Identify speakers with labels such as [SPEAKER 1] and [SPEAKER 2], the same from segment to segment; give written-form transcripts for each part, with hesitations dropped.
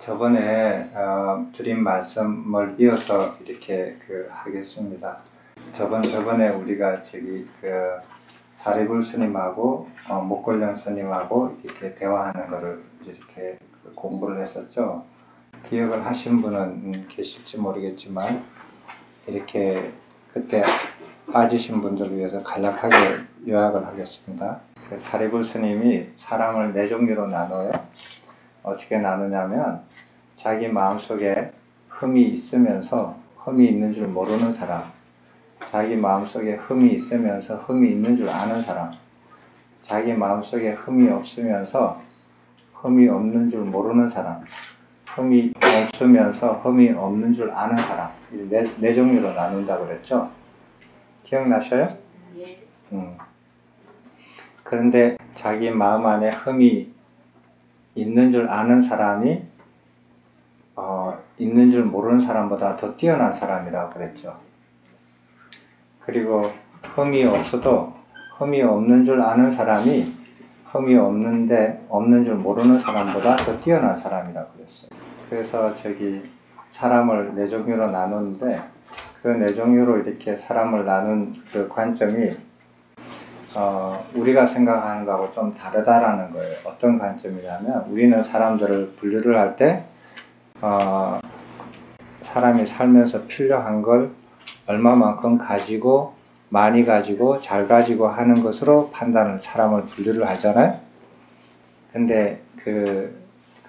[SPEAKER 1] 저번에 드린 말씀을 이어서 이렇게 하겠습니다. 저번에 우리가 사리불 스님하고 목걸련 스님하고 이렇게 대화하는 거를 이렇게 공부를 했었죠. 기억을 하신 분은 계실지 모르겠지만 이렇게 그때 빠지신 분들을 위해서 간략하게 요약을 하겠습니다. 사리불 스님이 사람을 네 종류로 나눠요. 어떻게 나누냐면 자기 마음속에 흠이 있으면서 흠이 있는 줄 모르는 사람, 자기 마음속에 흠이 있으면서 흠이 있는 줄 아는 사람, 자기 마음속에 흠이 없으면서 흠이 없는 줄 모르는 사람, 흠이 없으면서 흠이 없는 줄 아는 사람, 네 종류로 나눈다고 그랬죠? 기억나셔요?
[SPEAKER 2] 예.
[SPEAKER 1] 그런데 자기 마음 안에 흠이 있는 줄 아는 사람이 있는 줄 모르는 사람보다 더 뛰어난 사람이라고 그랬죠. 그리고 흠이 없어도 흠이 없는 줄 아는 사람이 흠이 없는 줄 모르는 사람보다 더 뛰어난 사람이라고 그랬어요. 그래서 사람을 네 종류로 나누는데 그 네 종류로 이렇게 사람을 나눈 그 관점이 우리가 생각하는 거하고 좀 다르다라는 거예요. 어떤 관점이냐면 우리는 사람들을 분류를 할 때 사람이 살면서 필요한 걸 얼마만큼 가지고 많이 가지고 잘 가지고 하는 것으로 사람을 분류를 하잖아요. 근데 그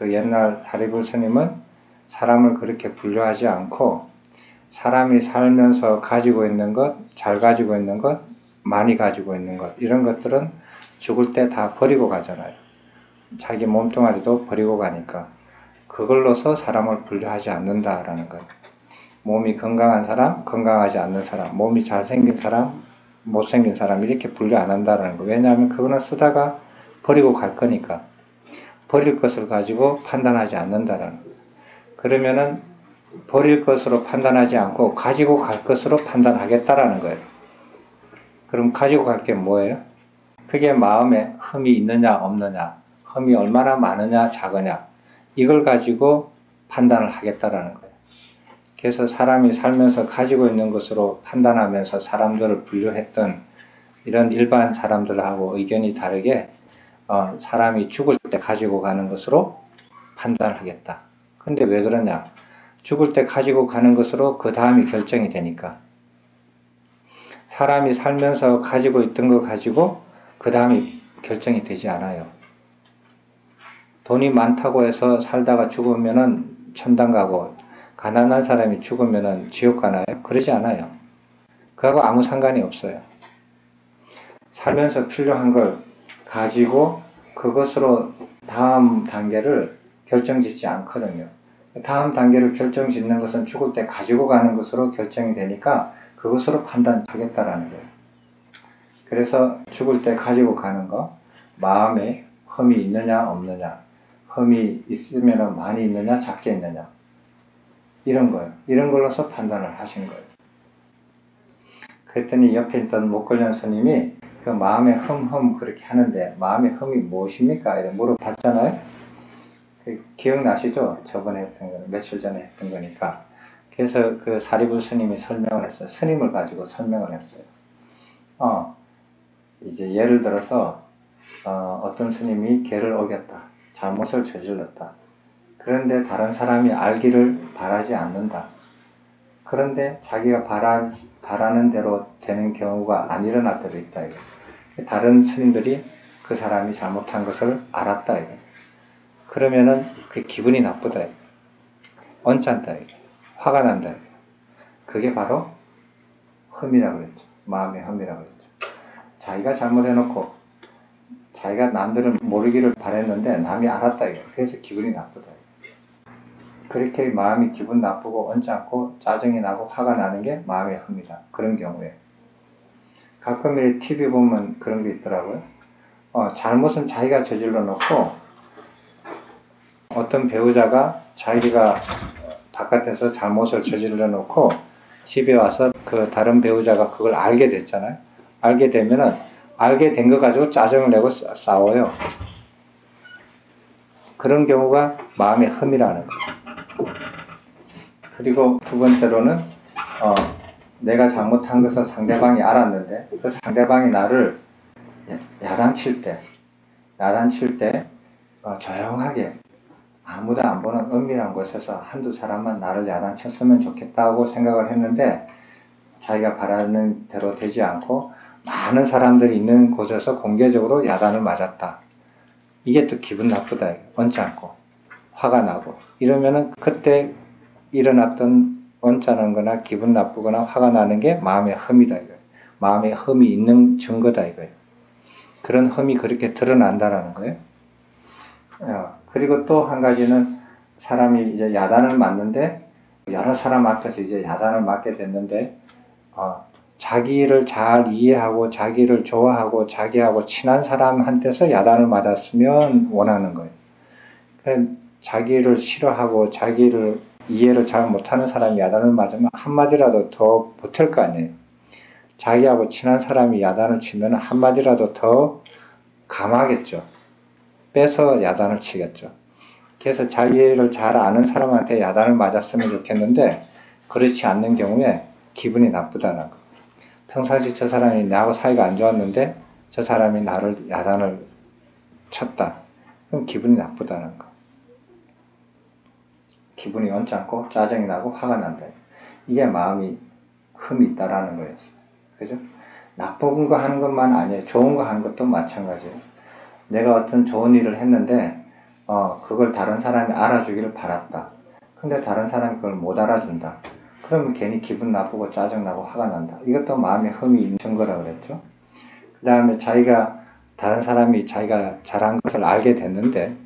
[SPEAKER 1] 옛날 사리불 스님은 사람을 그렇게 분류하지 않고 사람이 살면서 가지고 있는 것, 잘 가지고 있는 것, 많이 가지고 있는 것, 이런 것들은 죽을 때 다 버리고 가잖아요. 자기 몸뚱아리도 버리고 가니까 그걸로서 사람을 분류하지 않는다라는 거예요. 몸이 건강한 사람, 건강하지 않는 사람, 몸이 잘생긴 사람, 못생긴 사람 이렇게 분류 안 한다라는 거예요. 왜냐하면 그거는 쓰다가 버리고 갈 거니까 버릴 것을 가지고 판단하지 않는다라는 거예요. 그러면은 버릴 것으로 판단하지 않고 가지고 갈 것으로 판단하겠다라는 거예요. 그럼 가지고 갈 게 뭐예요? 그게 마음에 흠이 있느냐 없느냐, 흠이 얼마나 많으냐 작으냐, 이걸 가지고 판단을 하겠다라는 거예요. 그래서 사람이 살면서 가지고 있는 것으로 판단하면서 사람들을 분류했던 이런 일반 사람들하고 의견이 다르게 사람이 죽을 때 가지고 가는 것으로 판단을 하겠다. 근데 왜 그러냐? 죽을 때 가지고 가는 것으로 그 다음이 결정이 되니까. 사람이 살면서 가지고 있던 거 가지고 그 다음이 결정이 되지 않아요. 돈이 많다고 해서 살다가 죽으면은 천당 가고 가난한 사람이 죽으면은 지옥 가나요? 그러지 않아요. 그하고 아무 상관이 없어요. 살면서 필요한 걸 가지고 그것으로 다음 단계를 결정짓지 않거든요. 다음 단계를 결정짓는 것은 죽을 때 가지고 가는 것으로 결정이 되니까 그것으로 판단하겠다라는 거예요. 그래서 죽을 때 가지고 가는 거, 마음에 흠이 있느냐 없느냐, 흠이 있으면 많이 있느냐 작게 있느냐, 이런 거예요. 이런 걸로서 판단을 하신 거예요. 그랬더니 옆에 있던 목걸련 스님이 그 마음에 흠 그렇게 하는데 마음의 흠이 무엇입니까? 이렇게 물어봤잖아요. 기억나시죠? 저번에 했던 거는 며칠 전에 했던 거니까. 그래서 그 사리불 스님이 설명을 했어요. 스님을 가지고 설명을 했어요. 이제 예를 들어서 어떤 스님이 계를 어겼다. 잘못을 저질렀다. 그런데 다른 사람이 알기를 바라지 않는다. 그런데 자기가 바라는 대로 되는 경우가 안 일어날 때도 있다. 이거. 다른 스님들이 그 사람이 잘못한 것을 알았다. 이거. 그러면은 그 기분이 나쁘다. 이거. 언짢다. 이거. 화가 난다. 이거. 그게 바로 흠이라고 그랬죠. 마음의 흠이라고 그랬죠. 자기가 잘못해놓고 자기가 남들은 모르기를 바랬는데 남이 알았다. 이거. 그래서 기분이 나쁘다. 그렇게 마음이 기분 나쁘고 언짢고 짜증이 나고 화가 나는 게 마음의 흠이다. 그런 경우에 가끔 TV 보면 그런 게 있더라고요. 잘못은 자기가 저질러 놓고 어떤 배우자가 자기가 바깥에서 잘못을 저질러 놓고 집에 와서 그 다른 배우자가 그걸 알게 됐잖아요. 알게 되면은 알게 된 거 가지고 짜증을 내고 싸워요. 그런 경우가 마음의 흠이라는 거예요. 그리고 두 번째로는 내가 잘못한 것을 상대방이 알았는데 그 상대방이 나를 야단칠 때 조용하게 아무도 안 보는 은밀한 곳에서 한두 사람만 나를 야단쳤으면 좋겠다고 생각을 했는데 자기가 바라는 대로 되지 않고 많은 사람들이 있는 곳에서 공개적으로 야단을 맞았다. 이게 또 기분 나쁘다. 언짢고 화가 나고 이러면은 그때 일어났던 언짢은 거나 기분 나쁘거나 화가 나는 게 마음의 흠이다. 이거예요. 마음의 흠이 있는 증거다. 이거예요. 그런 흠이 그렇게 드러난다라는 거예요. 그리고 또 한 가지는 사람이 이제 야단을 맞는데 여러 사람 앞에서 이제 야단을 맞게 됐는데 자기를 잘 이해하고 자기를 좋아하고 자기하고 친한 사람한테서 야단을 맞았으면 원하는 거예요. 자기를 싫어하고 자기를 이해를 잘 못하는 사람이 야단을 맞으면 한마디라도 더 보탤 거 아니에요. 자기하고 친한 사람이 야단을 치면 한마디라도 더 감하겠죠. 빼서 야단을 치겠죠. 그래서 자기를 잘 아는 사람한테 야단을 맞았으면 좋겠는데 그렇지 않는 경우에 기분이 나쁘다는 거. 평상시 저 사람이 나하고 사이가 안 좋았는데 저 사람이 나를 야단을 쳤다. 그럼 기분이 나쁘다는 거. 기분이 언짢고 짜증이 나고 화가 난다. 이게 마음이 흠이 있다라는 거였어요. 그죠? 나쁜 거 하는 것만 아니에요. 좋은 거 하는 것도 마찬가지예요. 내가 어떤 좋은 일을 했는데 그걸 다른 사람이 알아주기를 바랐다. 근데 다른 사람이 그걸 못 알아준다. 그러면 괜히 기분 나쁘고 짜증나고 화가 난다. 이것도 마음의 흠이 있는 증거라고 그랬죠. 그 다음에 다른 사람이 자기가 잘한 것을 알게 됐는데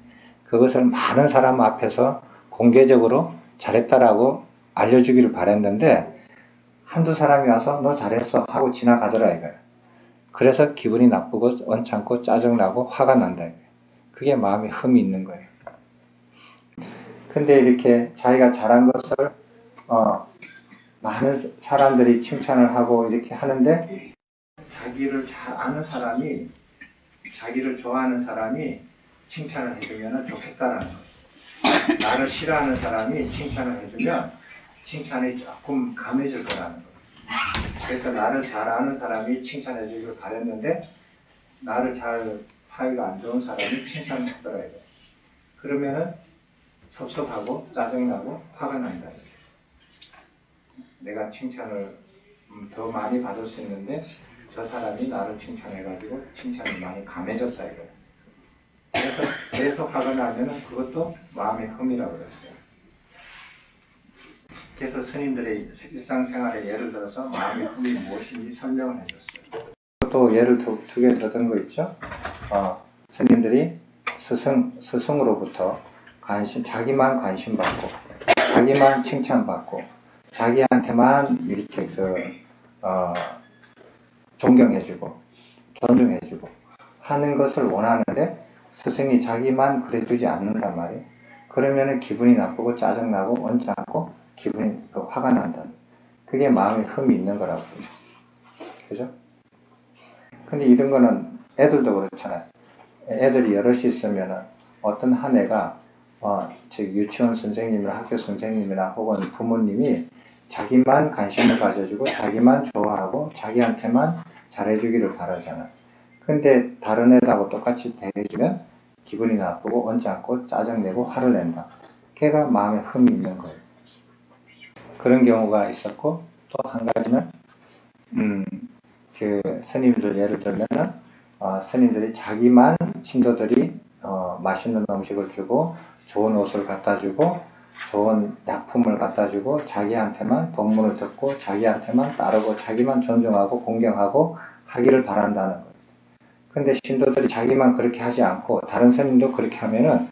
[SPEAKER 1] 그것을 많은 사람 앞에서 공개적으로 잘했다라고 알려주기를 바랬는데 한두 사람이 와서 너 잘했어 하고 지나가더라 이거야. 그래서 기분이 나쁘고 언짢고 짜증나고 화가 난다 이거야. 그게 마음에 흠이 있는 거예요. 근데 이렇게 자기가 잘한 것을 많은 사람들이 칭찬을 하고 이렇게 하는데 자기를 잘 아는 사람이 자기를 좋아하는 사람이 칭찬을 해주면 좋겠다라는 거예요. 나를 싫어하는 사람이 칭찬을 해주면 칭찬이 조금 감해질 거라는 거예요. 그래서 나를 잘 아는 사람이 칭찬해 주기를 바랬는데 나를 잘 사이가 안 좋은 사람이 칭찬을 하더라 이거예요. 그러면은 섭섭하고 짜증나고 화가 난다. 내가 칭찬을 더 많이 받을 수 있는데 저 사람이 나를 칭찬해가지고 칭찬이 많이 감해졌다 이거예요. 그래서 화가 나면은 그것도 마음의 흠이라고 그랬어요. 그래서 스님들의 일상생활에 예를 들어서 마음의 흠이 무엇인지 설명을 해줬어요. 또 예를 두 개 더 든 거 있죠. 스님들이 스승으로부터 자기만 관심받고 자기만 칭찬받고 자기한테만 이렇게 존경해주고 존중해주고 하는 것을 원하는데 스승이 자기만 그래주지 않는단 말이에요. 그러면 기분이 나쁘고 짜증나고 언짢고 기분이 화가 난다. 그게 마음에 흠이 있는 거라고 보셨어요. 그죠? 근데 이런 거는 애들도 그렇잖아요. 애들이 여럿이 있으면 어떤 한 애가 유치원 선생님이나 학교 선생님이나 혹은 부모님이 자기만 관심을 가져주고 자기만 좋아하고 자기한테만 잘해주기를 바라잖아요. 근데 다른 애들하고 똑같이 대해주면 기분이 나쁘고 언짢고 짜증내고 화를 낸다. 걔가 마음에 흠이 있는 거예요. 그런 경우가 있었고 또 한 가지는 스님들 예를 들면은 스님들이 자기만 신도들이 맛있는 음식을 주고 좋은 옷을 갖다 주고 좋은 약품을 갖다 주고 자기한테만 법문을 듣고 자기한테만 따르고 자기만 존중하고 공경하고 하기를 바란다는 거예요. 근데 신도들이 자기만 그렇게 하지 않고 다른 스님도 그렇게 하면은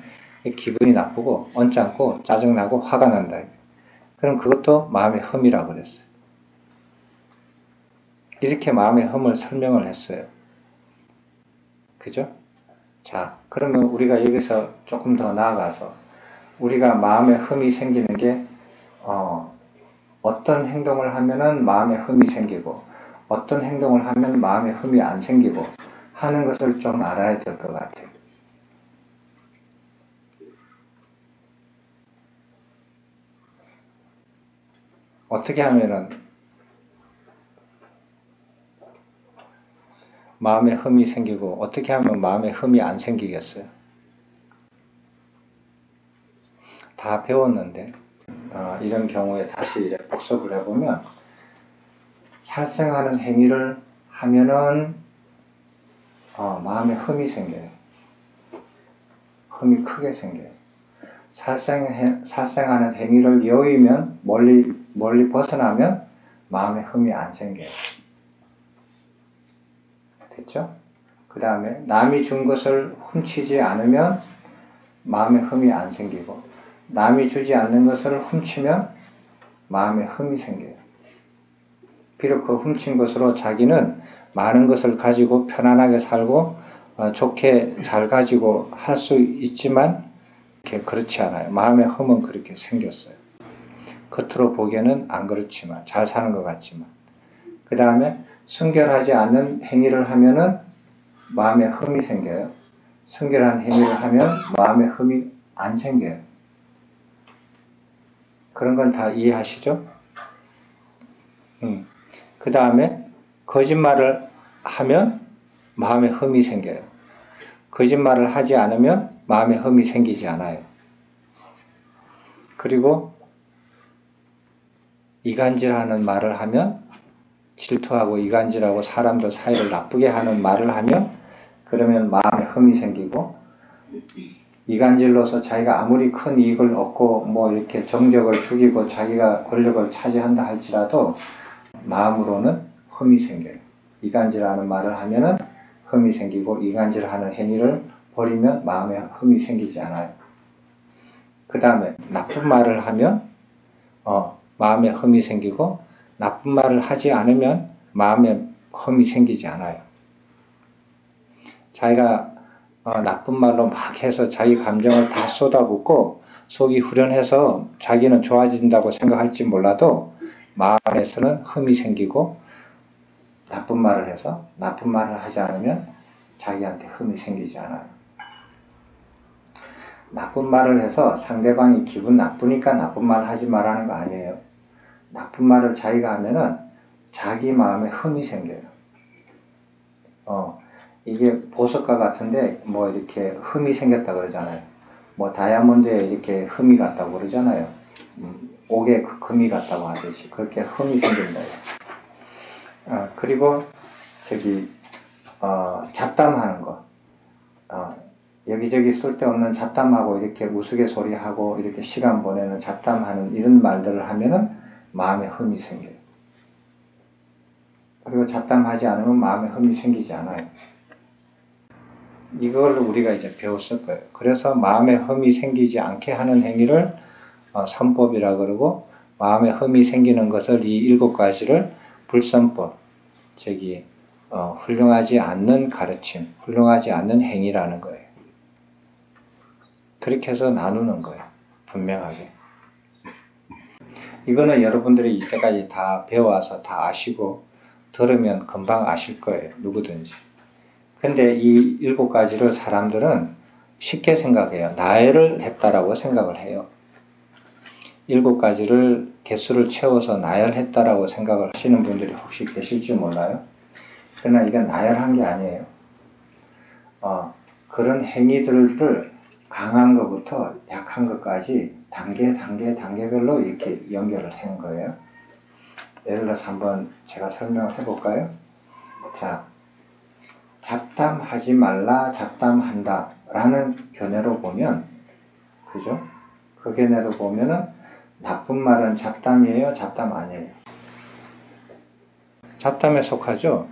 [SPEAKER 1] 기분이 나쁘고 언짢고 짜증나고 화가 난다. 그럼 그것도 마음의 흠이라고 그랬어요. 이렇게 마음의 흠을 설명을 했어요. 그죠? 자, 그러면 우리가 여기서 조금 더 나아가서 우리가 마음의 흠이 생기는 게 어떤 행동을 하면은 마음의 흠이 생기고 어떤 행동을 하면 마음의 흠이 안 생기고 하는 것을 좀 알아야 될 것 같아요. 어떻게 하면은 마음에 흠이 생기고 어떻게 하면 마음에 흠이 안 생기겠어요? 다 배웠는데 이런 경우에 다시 이제 복습을 해보면 살생하는 행위를 하면은 마음에 흠이 생겨요. 흠이 크게 생겨요. 살생하는 행위를 여의면 멀리 벗어나면 마음에 흠이 안 생겨요. 됐죠? 그 다음에 남이 준 것을 훔치지 않으면 마음에 흠이 안 생기고 남이 주지 않는 것을 훔치면 마음에 흠이 생겨요. 비록 그 훔친 것으로 자기는 많은 것을 가지고 편안하게 살고 좋게 잘 가지고 할 수 있지만 그렇지 않아요. 마음의 흠은 그렇게 생겼어요. 겉으로 보기에는 안 그렇지만 잘 사는 것 같지만 그 다음에 순결하지 않는 행위를 하면은 마음에 흠이 생겨요. 순결한 행위를 하면 마음에 흠이 안 생겨요. 그런 건 다 이해하시죠? 그 다음에 거짓말을 하면 마음에 흠이 생겨요. 거짓말을 하지 않으면 마음에 흠이 생기지 않아요. 그리고 이간질하는 말을 하면 질투하고 이간질하고 사람들 사이를 나쁘게 하는 말을 하면 그러면 마음에 흠이 생기고 이간질로서 자기가 아무리 큰 이익을 얻고 뭐 이렇게 정적을 죽이고 자기가 권력을 차지한다 할지라도 마음으로는 흠이 생겨요. 이간질하는 말을 하면은 흠이 생기고 이간질하는 행위를 버리면 마음에 흠이 생기지 않아요. 그 다음에 나쁜 말을 하면 마음에 흠이 생기고 나쁜 말을 하지 않으면 마음에 흠이 생기지 않아요. 자기가 나쁜 말로 막 해서 자기 감정을 다 쏟아붓고 속이 후련해서 자기는 좋아진다고 생각할지 몰라도 마음에서는 흠이 생기고 나쁜 말을 해서 나쁜 말을 하지 않으면 자기한테 흠이 생기지 않아요. 나쁜 말을 해서 상대방이 기분 나쁘니까 나쁜 말 하지 말라는 거 아니에요. 나쁜 말을 자기가 하면은 자기 마음에 흠이 생겨요. 이게 보석과 같은데 뭐 이렇게 흠이 생겼다 그러잖아요. 뭐 다이아몬드에 이렇게 흠이 갔다고 그러잖아요. 옥에 금이 갔다고 하듯이 그렇게 흠이 생긴다. 그리고 잡담하는 거. 여기저기 쓸데없는 잡담하고 이렇게 우스갯소리하고 이렇게 시간 보내는 잡담하는 이런 말들을 하면은 마음에 흠이 생겨요. 그리고 잡담하지 않으면 마음에 흠이 생기지 않아요. 이걸 우리가 이제 배웠을 거예요. 그래서 마음에 흠이 생기지 않게 하는 행위를 선법이라 그러고 마음에 흠이 생기는 것을 이 7가지를 불선법, 훌륭하지 않는 가르침, 훌륭하지 않는 행위라는 거예요. 그렇게 해서 나누는 거예요. 분명하게. 이거는 여러분들이 이때까지 다 배워와서 다 아시고 들으면 금방 아실 거예요. 누구든지. 근데 이 7가지를 사람들은 쉽게 생각해요. 나열을 했다라고 생각을 해요. 7가지를 개수를 채워서 나열했다라고 생각을 하시는 분들이 혹시 계실지 몰라요. 그러나 이건 나열한 게 아니에요. 그런 행위들을 강한 것부터 약한 것까지 단계별로 이렇게 연결을 한 거예요. 예를 들어서 한번 제가 설명을 해볼까요? 자, 잡담하지 말라, 잡담한다 라는 견해로 보면, 그죠? 그 견해로 보면은 나쁜 말은 잡담이에요, 잡담 아니에요? 잡담에 속하죠?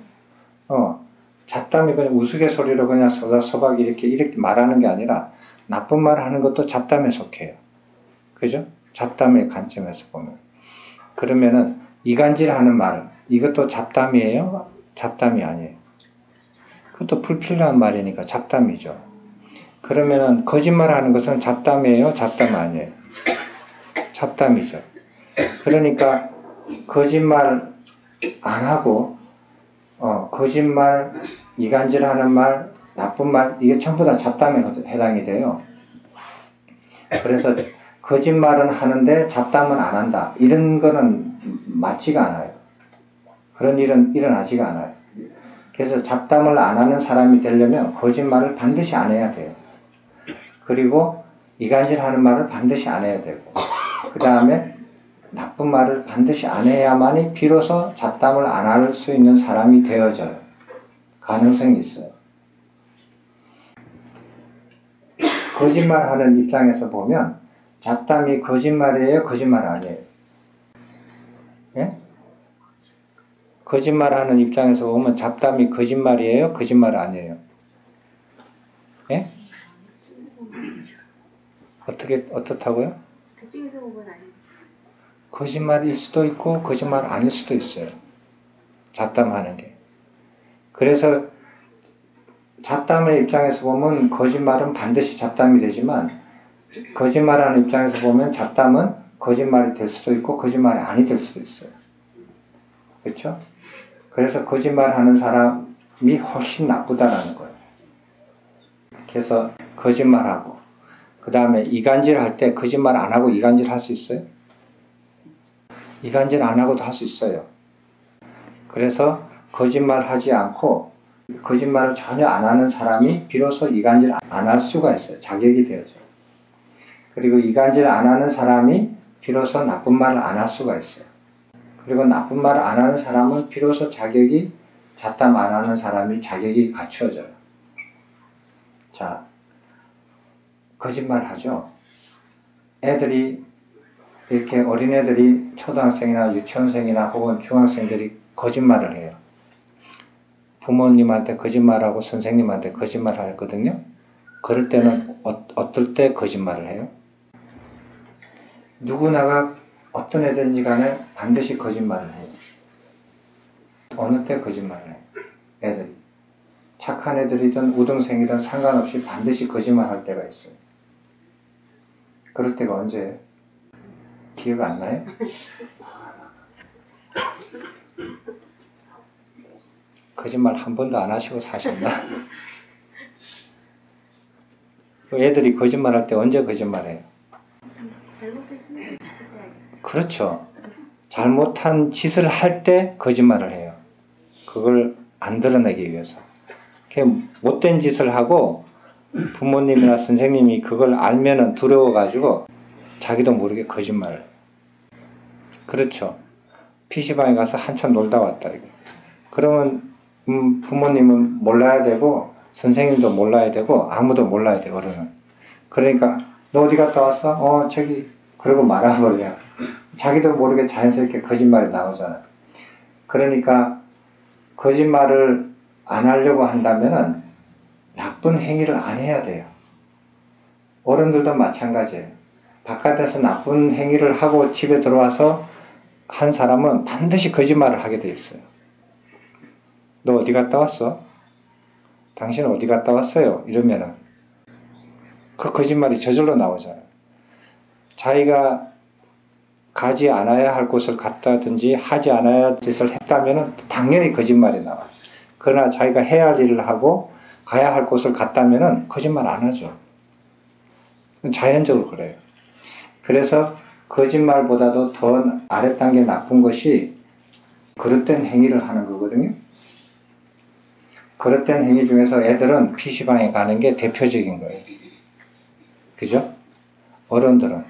[SPEAKER 1] 잡담이 그냥 우스갯소리로 그냥 서박 이렇게 말하는 게 아니라 나쁜 말 하는 것도 잡담에 속해요. 그죠? 잡담의 관점에서 보면. 그러면은 이간질 하는 말, 이것도 잡담이에요? 잡담이 아니에요. 그것도 불필요한 말이니까 잡담이죠. 그러면은 거짓말 하는 것은 잡담이에요? 잡담 아니에요? 잡담이죠. 그러니까 거짓말 안 하고 거짓말, 이간질하는 말, 나쁜 말 이게 전부 다 잡담에 해당이 돼요. 그래서 거짓말은 하는데 잡담은 안 한다. 이런 거는 맞지가 않아요. 그런 일은 일어나지가 않아요. 그래서 잡담을 안 하는 사람이 되려면 거짓말을 반드시 안 해야 돼요. 그리고 이간질하는 말을 반드시 안 해야 되고, 그 다음에 나쁜 말을 반드시 안 해야만이 비로소 잡담을 안 할 수 있는 사람이 되어져요. 가능성이 있어요. 거짓말하는 입장에서 보면 잡담이 거짓말이에요? 거짓말 아니에요? 예? 거짓말하는 입장에서 보면 잡담이 거짓말이에요? 거짓말 아니에요? 예? 어떻다고요?
[SPEAKER 2] 그쪽에서 보면 아니에요.
[SPEAKER 1] 거짓말일 수도 있고 거짓말 아닐 수도 있어요. 잡담하는 게. 그래서 잡담의 입장에서 보면 거짓말은 반드시 잡담이 되지만, 거짓말하는 입장에서 보면 잡담은 거짓말이 될 수도 있고 거짓말이 아니 될 수도 있어요. 그렇죠? 그래서 거짓말하는 사람이 훨씬 나쁘다라는 거예요. 그래서 거짓말하고, 그 다음에 이간질 할 때 거짓말 안 하고 이간질 할 수 있어요? 이간질 안 하고도 할 수 있어요. 그래서 거짓말 하지 않고 거짓말을 전혀 안 하는 사람이 비로소 이간질 안 할 수가 있어요. 자격이 되어져요. 그리고 이간질 안 하는 사람이 비로소 나쁜 말을 안 할 수가 있어요. 그리고 나쁜 말을 안 하는 사람은 비로소 자격이, 잡담 안 하는 사람이 자격이 갖추어져요. 자, 거짓말 하죠. 애들이, 이렇게 어린애들이, 초등학생이나 유치원생이나 혹은 중학생들이 거짓말을 해요. 부모님한테 거짓말하고 선생님한테 거짓말을 하거든요. 그럴 때는 어떨 때 거짓말을 해요? 누구나가 어떤 애든지 간에 반드시 거짓말을 해요. 어느 때 거짓말을 해요? 애들이. 착한 애들이든 우등생이든 상관없이 반드시 거짓말할 때가 있어요. 그럴 때가 언제예요? 기억 안 나요? 거짓말 한 번도 안 하시고 사셨나? 애들이 거짓말할 때 언제 거짓말해요?
[SPEAKER 2] 잘못을 신경 쓰지.
[SPEAKER 1] 그렇죠. 잘못한 짓을 할 때 거짓말을 해요. 그걸 안 드러내기 위해서. 못된 짓을 하고 부모님이나 선생님이 그걸 알면은 두려워가지고 자기도 모르게 거짓말을 해요. 그렇죠. PC방에 가서 한참 놀다 왔다. 그러면 부모님은 몰라야 되고 선생님도 몰라야 되고 아무도 몰라야 돼, 어른은. 그러니까 너 어디 갔다 왔어? 저기. 그러고 말아버려요. 자기도 모르게 자연스럽게 거짓말이 나오잖아요. 그러니까 거짓말을 안 하려고 한다면은 나쁜 행위를 안 해야 돼요. 어른들도 마찬가지예요. 바깥에서 나쁜 행위를 하고 집에 들어와서 한 사람은 반드시 거짓말을 하게 돼 있어요. 너 어디 갔다 왔어? 당신 어디 갔다 왔어요? 이러면은 그 거짓말이 저절로 나오잖아요. 자기가 가지 않아야 할 곳을 갔다든지 하지 않아야 할 짓을 했다면 당연히 거짓말이 나와요. 그러나 자기가 해야 할 일을 하고 가야 할 곳을 갔다면 거짓말 안 하죠. 자연적으로 그래요. 그래서 거짓말보다도 더 아랫단계 나쁜 것이 그릇된 행위를 하는 거거든요. 그릇된 행위 중에서 애들은 PC방에 가는 게 대표적인 거예요. 그죠? 어른들은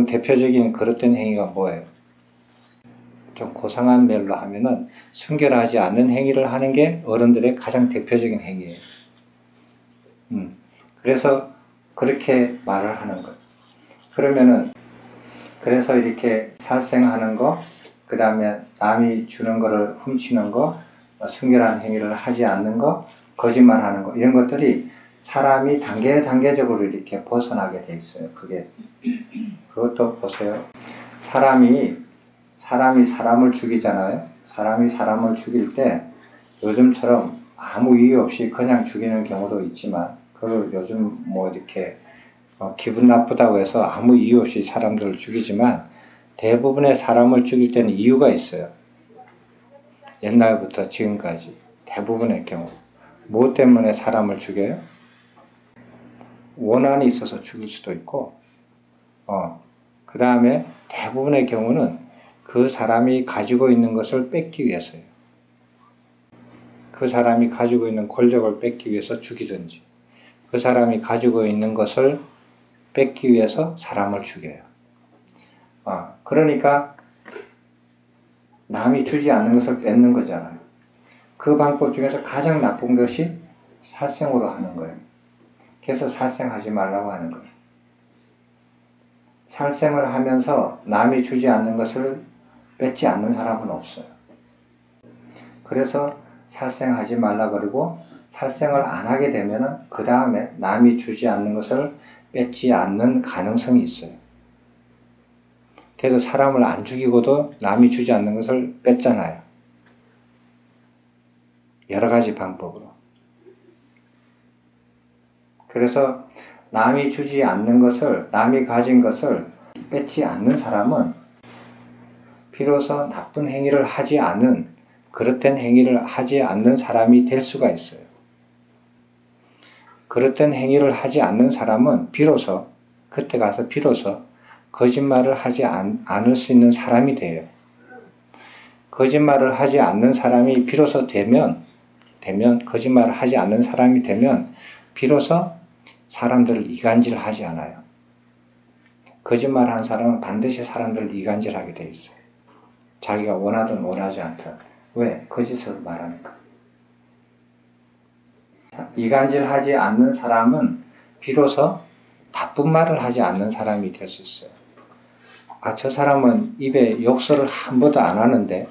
[SPEAKER 1] 대표적인 그릇된 행위가 뭐예요? 좀 고상한 말로 하면은 순결하지 않는 행위를 하는 게 어른들의 가장 대표적인 행위예요. 그래서 그렇게 말을 하는 거예요. 그러면은 그래서 이렇게 살생하는 거, 그 다음에 남이 주는 거를 훔치는 거, 순결한 행위를 하지 않는 거, 거짓말하는 거, 이런 것들이 사람이 단계적으로 이렇게 벗어나게 돼 있어요. 그것도 보세요. 사람이 사람을 죽이잖아요. 사람이 사람을 죽일 때 요즘처럼 아무 이유 없이 그냥 죽이는 경우도 있지만, 그 요즘 뭐 이렇게 기분 나쁘다고 해서 아무 이유 없이 사람들을 죽이지만, 대부분의 사람을 죽일 때는 이유가 있어요. 옛날부터 지금까지 대부분의 경우. 무엇 때문에 사람을 죽여요? 원한이 있어서 죽일 수도 있고, 그 다음에 대부분의 경우는 그 사람이 가지고 있는 것을 뺏기 위해서예요. 그 사람이 가지고 있는 권력을 뺏기 위해서 죽이든지, 그 사람이 가지고 있는 것을 뺏기 위해서 사람을 죽여요. 그러니까 남이 주지 않는 것을 뺏는 거잖아요. 그 방법 중에서 가장 나쁜 것이 살생으로 하는 거예요. 그래서 살생하지 말라고 하는 거예요. 살생을 하면서 남이 주지 않는 것을 뺏지 않는 사람은 없어요. 그래서 살생하지 말라 그러고 살생을 안 하게 되면은 그 다음에 남이 주지 않는 것을 뺏지 않는 가능성이 있어요. 그래도 사람을 안 죽이고도 남이 주지 않는 것을 뺐잖아요. 여러 가지 방법으로. 그래서 남이 주지 않는 것을, 남이 가진 것을 뺏지 않는 사람은 비로소 나쁜 행위를 하지 않은, 그릇된 행위를 하지 않는 사람이 될 수가 있어요. 그릇된 행위를 하지 않는 사람은 비로소, 그때 가서 비로소 거짓말을 하지 않을 수 있는 사람이 돼요. 거짓말을 하지 않는 사람이 비로소 되면 거짓말을 하지 않는 사람이 되면 비로소 사람들을 이간질하지 않아요. 거짓말하는 사람은 반드시 사람들을 이간질하게 돼 있어요. 자기가 원하든 원하지 않든. 왜? 거짓을 말하니까. 이간질하지 않는 사람은 비로소 나쁜 말을 하지 않는 사람이 될 수 있어요. 저 사람은 입에 욕설을 한 번도 안 하는데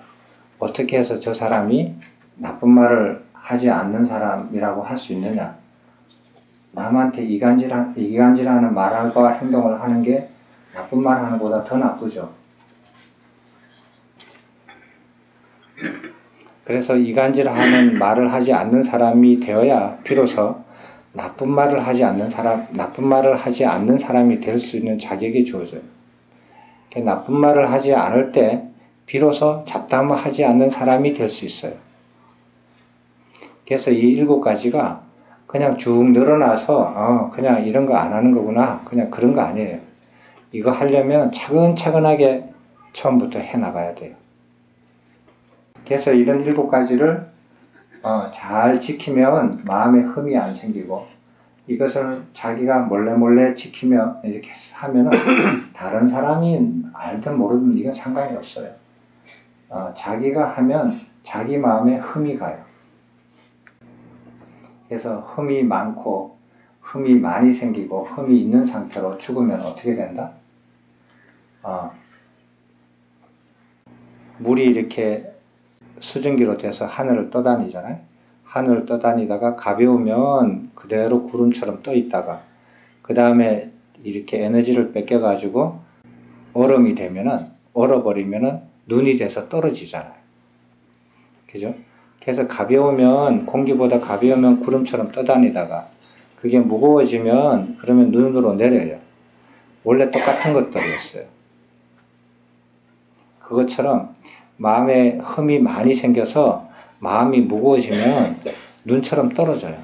[SPEAKER 1] 어떻게 해서 저 사람이 나쁜 말을 하지 않는 사람이라고 할 수 있느냐? 남한테 이간질하는 말과 행동을 하는 게 나쁜 말 하는 것보다 더 나쁘죠. 그래서 이간질하는 말을 하지 않는 사람이 되어야 비로소 나쁜 말을 하지 않는 사람이 될 수 있는 자격이 주어져요. 나쁜 말을 하지 않을 때 비로소 잡담을 하지 않는 사람이 될 수 있어요. 그래서 이 7가지가 그냥 쭉 늘어나서 그냥 이런 거 안 하는 거구나, 그냥 그런 거 아니에요. 이거 하려면 차근차근하게 처음부터 해나가야 돼요. 그래서 이런 7가지를 잘 지키면 마음에 흠이 안 생기고, 이것을 자기가 몰래 지키며 이렇게 하면은 다른 사람이 알든 모르든 이건 상관이 없어요. 자기가 하면 자기 마음에 흠이 가요. 그래서 흠이 많고 흠이 많이 생기고 흠이 있는 상태로 죽으면 어떻게 된다? 물이 이렇게 수증기로 돼서 하늘을 떠다니잖아요. 하늘을 떠다니다가 가벼우면 그대로 구름처럼 떠 있다가 그 다음에 이렇게 에너지를 뺏겨가지고 얼음이 되면은, 얼어버리면은 눈이 돼서 떨어지잖아요. 그죠? 그래서 공기보다 가벼우면 구름처럼 떠다니다가 그게 무거워지면 그러면 눈으로 내려요. 원래 똑같은 것들이었어요. 그것처럼 마음에 흠이 많이 생겨서 마음이 무거워지면 눈처럼 떨어져요.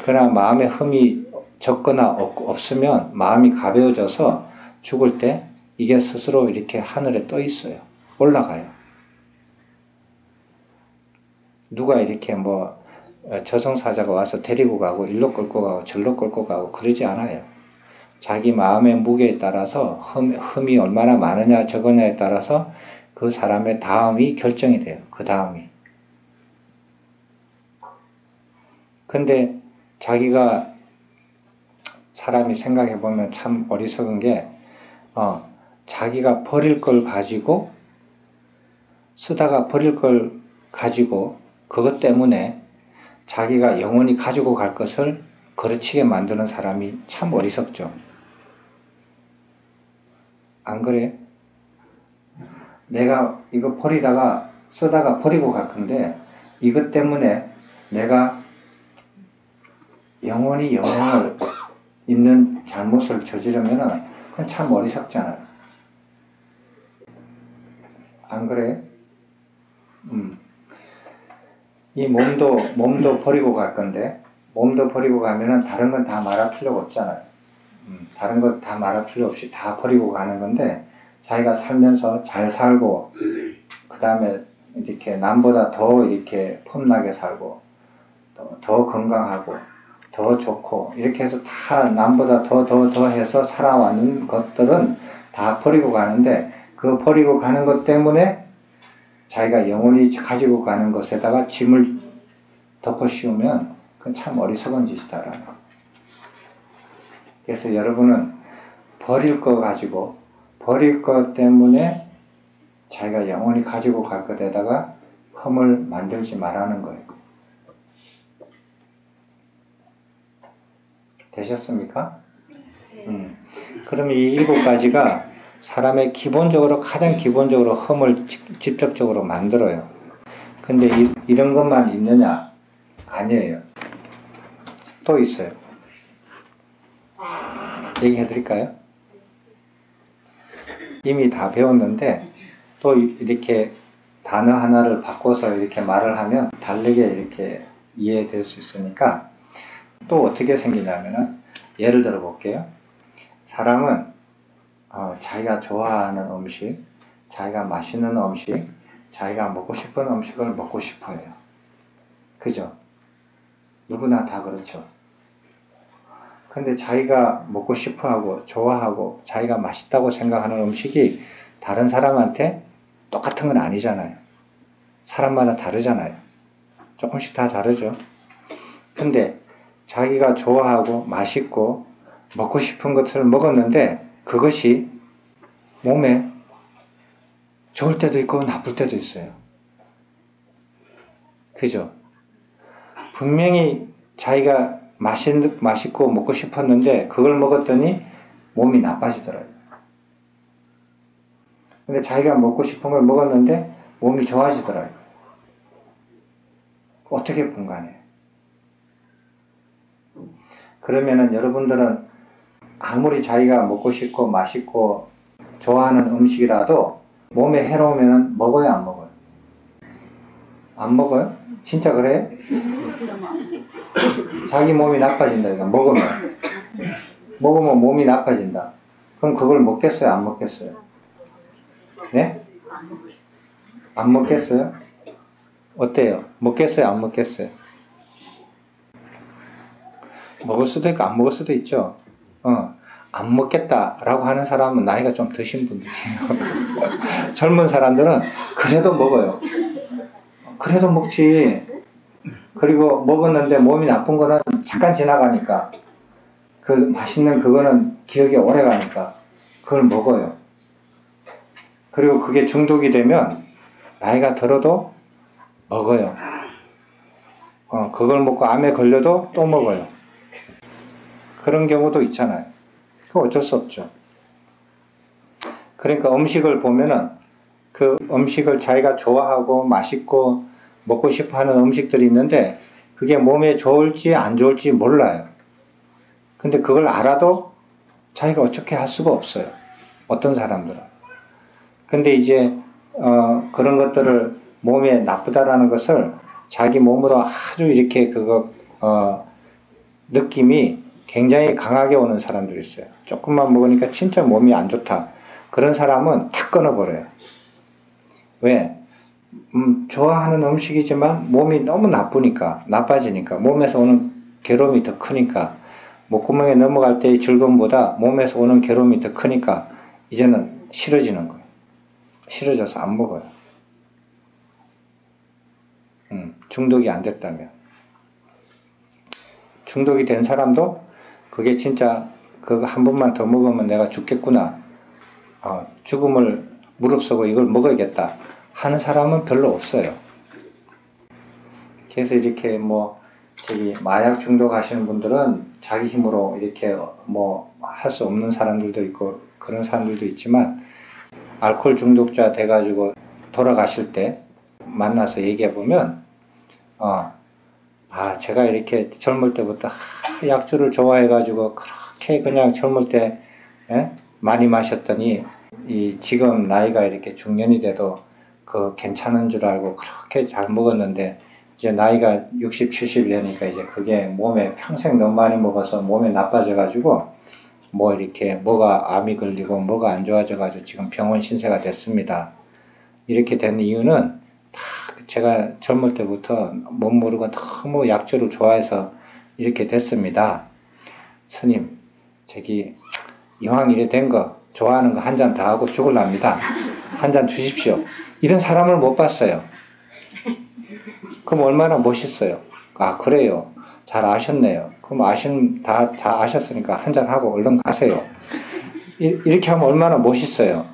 [SPEAKER 1] 그러나 마음에 흠이 적거나 없으면 마음이 가벼워져서 죽을 때 이게 스스로 이렇게 하늘에 떠 있어요. 올라가요. 누가 이렇게 저승사자가 와서 데리고 가고 일로 끌고 가고 절로 끌고 가고 그러지 않아요. 자기 마음의 무게에 따라서 흠이 얼마나 많으냐 적으냐에 따라서 그 사람의 다음이 결정이 돼요. 그 다음이. 근데 사람이 생각해 보면 참 어리석은 게 자기가 버릴 걸 가지고 쓰다가 버릴 걸 가지고 그것 때문에 자기가 영원히 가지고 갈 것을 거르치게 만드는 사람이 참 어리석죠. 안 그래요? 내가 이거 쓰다가 버리고 갈 건데 이것 때문에 내가 영원히 영생을 입는 잘못을 저지르면 그건 참 어리석잖아요. 안 그래요? 이 몸도 버리고 갈 건데, 몸도 버리고 가면은 다른 건 다 말할 필요가 없잖아요. 다른 거 다 말할 필요 없이 다 버리고 가는 건데, 자기가 살면서 잘 살고 그 다음에 이렇게 남보다 더 이렇게 폼나게 살고 더 건강하고 더 좋고 이렇게 해서 다 남보다 더 해서 살아왔는 것들은 다 버리고 가는데 그 버리고 가는 것 때문에 자기가 영원히 가지고 가는 것에다가 짐을 덮어 씌우면 그건 참 어리석은 짓이다라는 거예요. 그래서 여러분은 버릴 거 가지고 버릴 것 때문에 자기가 영원히 가지고 갈 것에다가 험을 만들지 말라는 거예요. 되셨습니까? 그러면 이 7가지가 사람의 기본적으로 가장 기본적으로 험을 직접적으로 만들어요. 근데 이런 것만 있느냐? 아니에요. 또 있어요. 얘기해 드릴까요? 이미 다 배웠는데 또 이렇게 단어 하나를 바꿔서 이렇게 말을 하면 다르게 이렇게 이해될 수 있으니까 또 어떻게 생기냐면은 예를 들어 볼게요. 사람은 자기가 좋아하는 음식, 자기가 맛있는 음식, 자기가 먹고 싶은 음식을 먹고 싶어 해요. 그죠? 누구나 다 그렇죠. 근데 자기가 먹고 싶어 하고 좋아하고 자기가 맛있다고 생각하는 음식이 다른 사람한테 똑같은 건 아니잖아요. 사람마다 다르잖아요. 조금씩 다 다르죠. 근데 자기가 좋아하고 맛있고 먹고 싶은 것을 먹었는데 그것이 몸에 좋을 때도 있고 나쁠 때도 있어요. 그죠? 분명히 자기가 맛있고 먹고 싶었는데 그걸 먹었더니 몸이 나빠지더라고요. 근데 자기가 먹고 싶은 걸 먹었는데 몸이 좋아지더라고요. 어떻게 분간해요? 그러면은 여러분들은 아무리 자기가 먹고 싶고 맛있고 좋아하는 음식이라도 몸에 해로우면 먹어요, 안 먹어요? 안 먹어요? 진짜 그래요? 자기 몸이 나빠진다. 그러니까 먹으면 몸이 나빠진다. 그럼 그걸 먹겠어요, 안 먹겠어요? 네? 안 먹겠어요? 어때요? 먹겠어요, 안 먹겠어요? 먹을 수도 있고 안 먹을 수도 있죠. 안 먹겠다라고 하는 사람은 나이가 좀 드신 분들이에요. 젊은 사람들은 그래도 먹어요. 그래도 먹지. 그리고 먹었는데 몸이 나쁜 거는 잠깐 지나가니까 그 맛있는 그거는 기억이 오래 가니까 그걸 먹어요. 그리고 그게 중독이 되면 나이가 들어도 먹어요. 그걸 먹고 암에 걸려도 또 먹어요. 그런 경우도 있잖아요. 그거 어쩔 수 없죠. 그러니까 음식을 보면은 그 음식을 자기가 좋아하고 맛있고 먹고 싶어 하는 음식들이 있는데 그게 몸에 좋을지 안 좋을지 몰라요. 근데 그걸 알아도 자기가 어떻게 할 수가 없어요. 어떤 사람들은. 근데 이제 그런 것들을 몸에 나쁘다라는 것을 자기 몸으로 아주 이렇게 느낌이 굉장히 강하게 오는 사람들이 있어요. 조금만 먹으니까 진짜 몸이 안 좋다. 그런 사람은 탁 끊어버려요. 왜? 좋아하는 음식이지만 몸이 너무 나빠지니까 몸에서 오는 괴로움이 더 크니까 목구멍에 넘어갈 때의 즐거움보다 몸에서 오는 괴로움이 더 크니까 이제는 싫어지는 거예요. 싫어져서 안 먹어요. 중독이 안 됐다면. 중독이 된 사람도 그게 진짜 그거 한 번만 더 먹으면 내가 죽겠구나. 죽음을 무릅쓰고 이걸 먹어야겠다 하는 사람은 별로 없어요. 그래서 이렇게 마약 중독하시는 분들은 자기 힘으로 이렇게 할 수 없는 사람들도 있고 그런 사람들도 있지만 알코올 중독자 돼가지고 돌아가실 때 만나서 얘기해 보면 제가 이렇게 젊을 때부터 약주를 좋아해가지고 그렇게 그냥 젊을 때 많이 마셨더니 지금 나이가 이렇게 중년이 돼도 괜찮은 줄 알고 그렇게 잘 먹었는데 이제 나이가 60, 70이 되니까 이제 그게 몸에 평생 너무 많이 먹어서 몸에 나빠져가지고 뭐 이렇게 뭐가 암이 걸리고 뭐가 안 좋아져 가지고 지금 병원 신세가 됐습니다. 이렇게 된 이유는 다 제가 젊을 때부터 못 모르고 너무 약주를 좋아해서 이렇게 됐습니다. 스님, 저기 이왕 이래 된 거 좋아하는 거 한 잔 더 하고 죽을랍니다. 한 잔 주십시오. 이런 사람을 못 봤어요. 그럼 얼마나 멋있어요. 아, 그래요. 잘 아셨네요. 그럼 다 아셨으니까 한 잔 하고 얼른 가세요. 이렇게 하면 얼마나 멋있어요.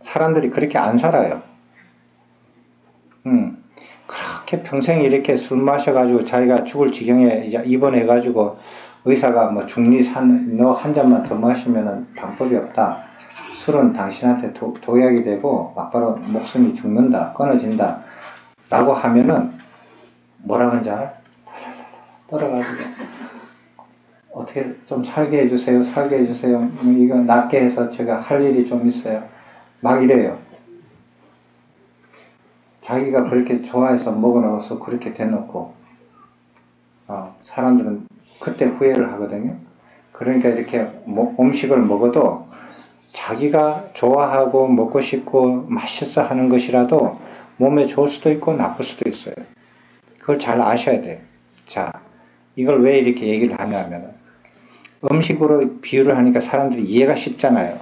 [SPEAKER 1] 사람들이 그렇게 안 살아요. 그렇게 평생 이렇게 술 마셔가지고 자기가 죽을 지경에 이제 입원해가지고 의사가 뭐 너 한 잔만 더 마시면은 방법이 없다. 술은 당신한테 독약이 되고 막바로 목숨이 죽는다. 끊어진다. 라고 하면은 뭐라 그런지 알아요? 떨어가지고 어떻게 좀 살게 해주세요. 살게 해주세요. 이거 낫게 해서 제가 할 일이 좀 있어요. 막 이래요. 자기가 그렇게 좋아해서 먹어놓아서 그렇게 대놓고 사람들은 그때 후회를 하거든요. 그러니까 이렇게 음식을 먹어도 자기가 좋아하고 먹고 싶고 맛있어 하는 것이라도 몸에 좋을 수도 있고 나쁠 수도 있어요. 그걸 잘 아셔야 돼요. 자, 이걸 왜 이렇게 얘기를 하냐면 음식으로 비유를 하니까 사람들이 이해가 쉽잖아요.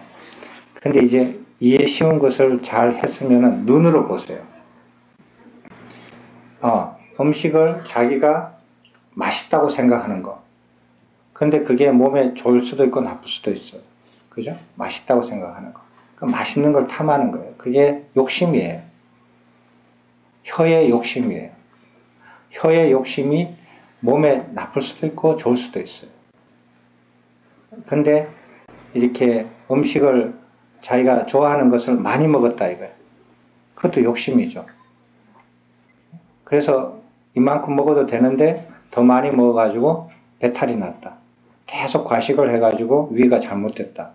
[SPEAKER 1] 근데 이제 이해 쉬운 것을 잘 했으면 눈으로 보세요. 음식을 자기가 맛있다고 생각하는 거. 근데 그게 몸에 좋을 수도 있고 나쁠 수도 있어요. 그죠? 맛있다고 생각하는 거. 그 맛있는 걸 탐하는 거예요. 그게 욕심이에요. 혀의 욕심이에요. 혀의 욕심이 몸에 나쁠 수도 있고 좋을 수도 있어요. 근데 이렇게 음식을 자기가 좋아하는 것을 많이 먹었다 이거예요. 그것도 욕심이죠. 그래서 이만큼 먹어도 되는데 더 많이 먹어가지고 배탈이 났다. 계속 과식을 해가지고 위가 잘못됐다.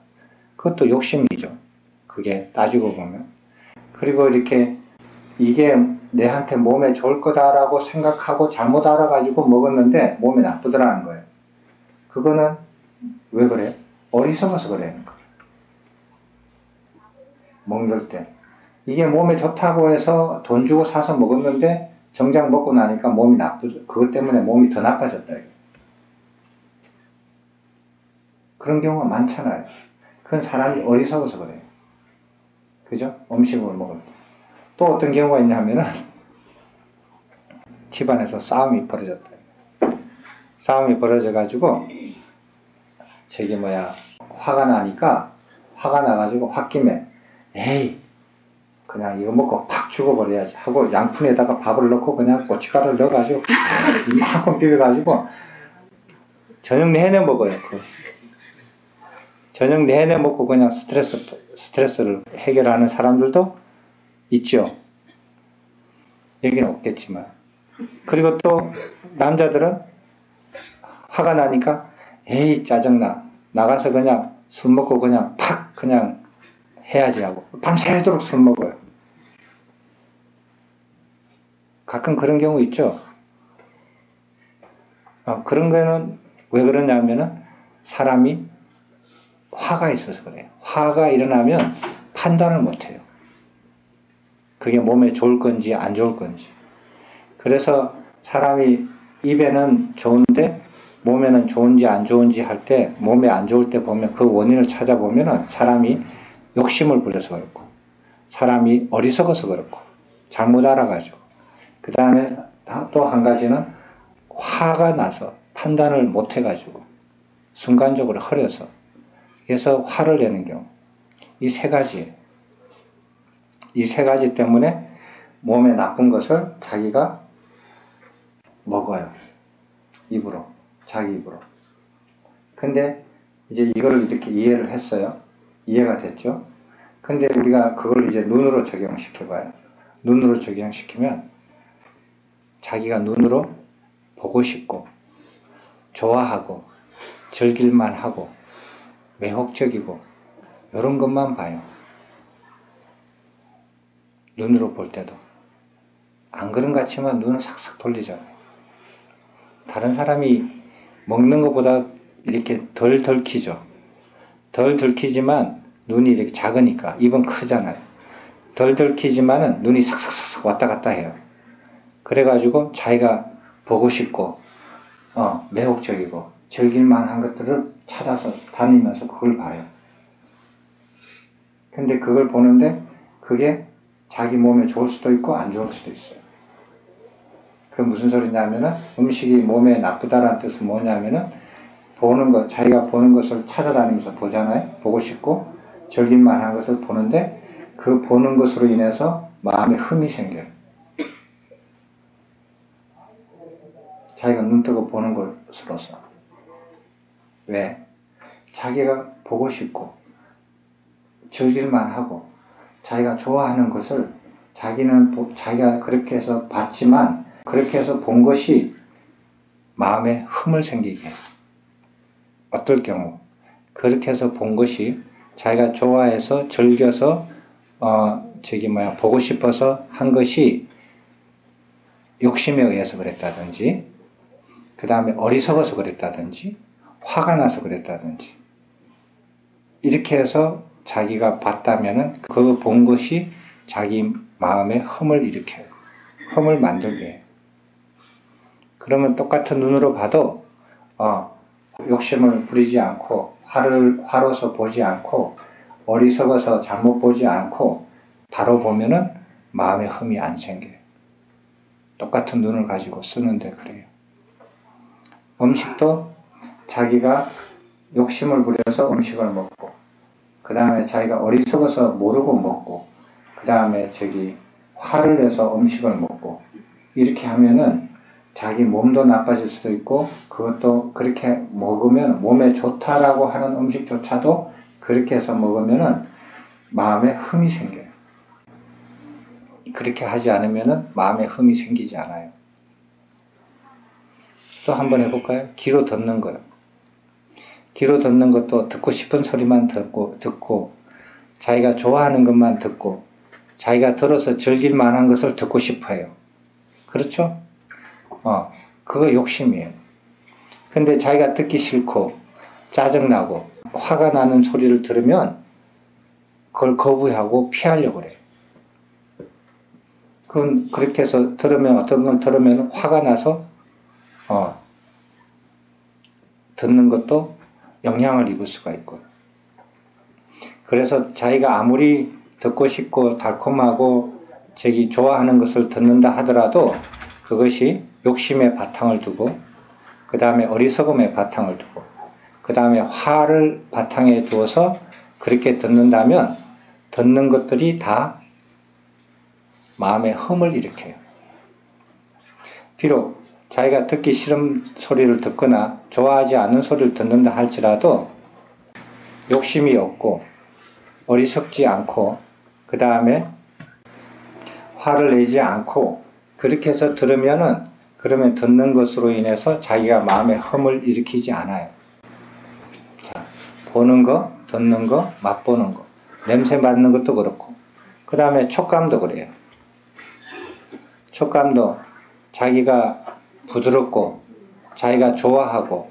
[SPEAKER 1] 그것도 욕심이죠. 그게 따지고 보면. 그리고 이렇게 이게 내한테 몸에 좋을 거다라고 생각하고 잘못 알아가지고 먹었는데 몸에 나쁘더라는 거예요. 그거는 왜 그래? 어리석어서 그래요. 먹을 때. 이게 몸에 좋다고 해서 돈 주고 사서 먹었는데 정작 먹고 나니까 몸이 그것 때문에 몸이 더 나빠졌다. 그런 경우가 많잖아요. 그건 사람이 어리석어서 그래요. 그죠? 음식을 먹을 때. 또 어떤 경우가 있냐면은 집안에서 싸움이 벌어졌다. 싸움이 벌어져가지고 화가 나가지고 홧김에 에이 그냥 이거 먹고 팍 죽어버려야지 하고 양푼에다가 밥을 넣고 그냥 고춧가루를 넣어가지고 이만큼 비벼가지고 저녁 내내 먹어요. 저녁 내내 먹고 그냥 스트레스를 해결하는 사람들도 있죠. 여기는 없겠지만. 그리고 또 남자들은 화가 나니까 에이 짜증나. 나가서 그냥 술 먹고 그냥 팍 그냥 해야지 하고 밤새도록 술 먹어요. 가끔 그런 경우 있죠. 그런 거는 왜 그러냐면은 사람이 화가 있어서 그래요. 화가 일어나면 판단을 못해요. 그게 몸에 좋을 건지 안 좋을 건지. 그래서 사람이 입에는 좋은데 몸에는 좋은지 안 좋은지 할 때 몸에 안 좋을 때 보면 그 원인을 찾아보면 사람이 욕심을 부려서 그렇고 사람이 어리석어서 그렇고 잘못 알아가지고 그 다음에 또 한 가지는 화가 나서 판단을 못해가지고 순간적으로 흐려서 그래서 화를 내는 경우 이 세 가지예요. 이 세 가지 때문에 몸에 나쁜 것을 자기가 먹어요. 입으로. 자기 입으로. 근데 이제 이걸 이렇게 이해를 했어요. 이해가 됐죠? 근데 우리가 그걸 이제 눈으로 적용시켜봐요. 눈으로 적용시키면 자기가 눈으로 보고 싶고 좋아하고 즐길만 하고 매혹적이고 이런 것만 봐요. 눈으로 볼 때도. 안 그런 것 같지만 눈을 싹싹 돌리잖아요. 다른 사람이 먹는 것보다 이렇게 덜 들키죠. 덜 들키지만 눈이 이렇게 작으니까 입은 크잖아요. 덜 들키지만은 눈이 삭삭삭 왔다 갔다 해요. 그래가지고 자기가 보고 싶고 매혹적이고 즐길만한 것들을 찾아서 다니면서 그걸 봐요. 근데 그걸 보는데 그게 자기 몸에 좋을 수도 있고 안 좋을 수도 있어요. 그 무슨 소리냐면은 음식이 몸에 나쁘다라는 뜻은 뭐냐면은 보는 것, 자기가 보는 것을 찾아다니면서 보잖아요. 보고 싶고 즐길만한 것을 보는데 그 보는 것으로 인해서 마음에 흠이 생겨요. 자기가 눈 뜨고 보는 것으로서. 왜? 자기가 보고 싶고 즐길만 하고 자기가 좋아하는 것을 자기가 그렇게 해서 봤지만 그렇게 해서 본 것이 마음에 흠을 생기게 해요. 어떨 경우 그렇게 해서 본 것이 자기가 좋아해서 즐겨서 보고 싶어서 한 것이 욕심에 의해서 그랬다든지 그 다음에 어리석어서 그랬다든지 화가 나서 그랬다든지 이렇게 해서 자기가 봤다면은 그 본 것이 자기 마음에 흠을 일으켜요. 흠을 만들게 해요. 그러면 똑같은 눈으로 봐도 욕심을 부리지 않고 화로서 보지 않고 어리석어서 잘못 보지 않고 바로 보면은 마음에 흠이 안 생겨요. 똑같은 눈을 가지고 쓰는데 그래요. 음식도 자기가 욕심을 부려서 음식을 먹고 그 다음에 자기가 어리석어서 모르고 먹고 그 다음에 화를 내서 음식을 먹고 이렇게 하면은 자기 몸도 나빠질 수도 있고 그것도 그렇게 먹으면 몸에 좋다라고 하는 음식조차도 그렇게 해서 먹으면은 마음에 흠이 생겨요. 그렇게 하지 않으면은 마음에 흠이 생기지 않아요. 또 한번 해볼까요? 귀로 듣는 거요. 귀로 듣는 것도 듣고 싶은 소리만 듣고 자기가 좋아하는 것만 듣고 자기가 들어서 즐길 만한 것을 듣고 싶어 해요. 그렇죠? 그거 욕심이에요. 근데 자기가 듣기 싫고 짜증나고 화가 나는 소리를 들으면 그걸 거부하고 피하려고 그래요. 그건 그렇게 해서 어떤 걸 들으면 화가 나서 듣는 것도 영향을 입을 수가 있고요. 그래서 자기가 아무리 듣고 싶고 달콤하고 좋아하는 것을 듣는다 하더라도 그것이 욕심의 바탕을 두고 그 다음에 어리석음의 바탕을 두고 그 다음에 화를 바탕에 두어서 그렇게 듣는다면 듣는 것들이 다 마음에 흠을 일으켜요. 비록 자기가 듣기 싫은 소리를 듣거나 좋아하지 않는 소리를 듣는다 할지라도 욕심이 없고 어리석지 않고 그 다음에 화를 내지 않고 그렇게 해서 그러면 듣는 것으로 인해서 자기가 마음에 흠을 일으키지 않아요. 자, 보는 거, 듣는 거, 맛보는 거, 냄새 맡는 것도 그렇고 그 다음에 촉감도 그래요. 촉감도 자기가 부드럽고 자기가 좋아하고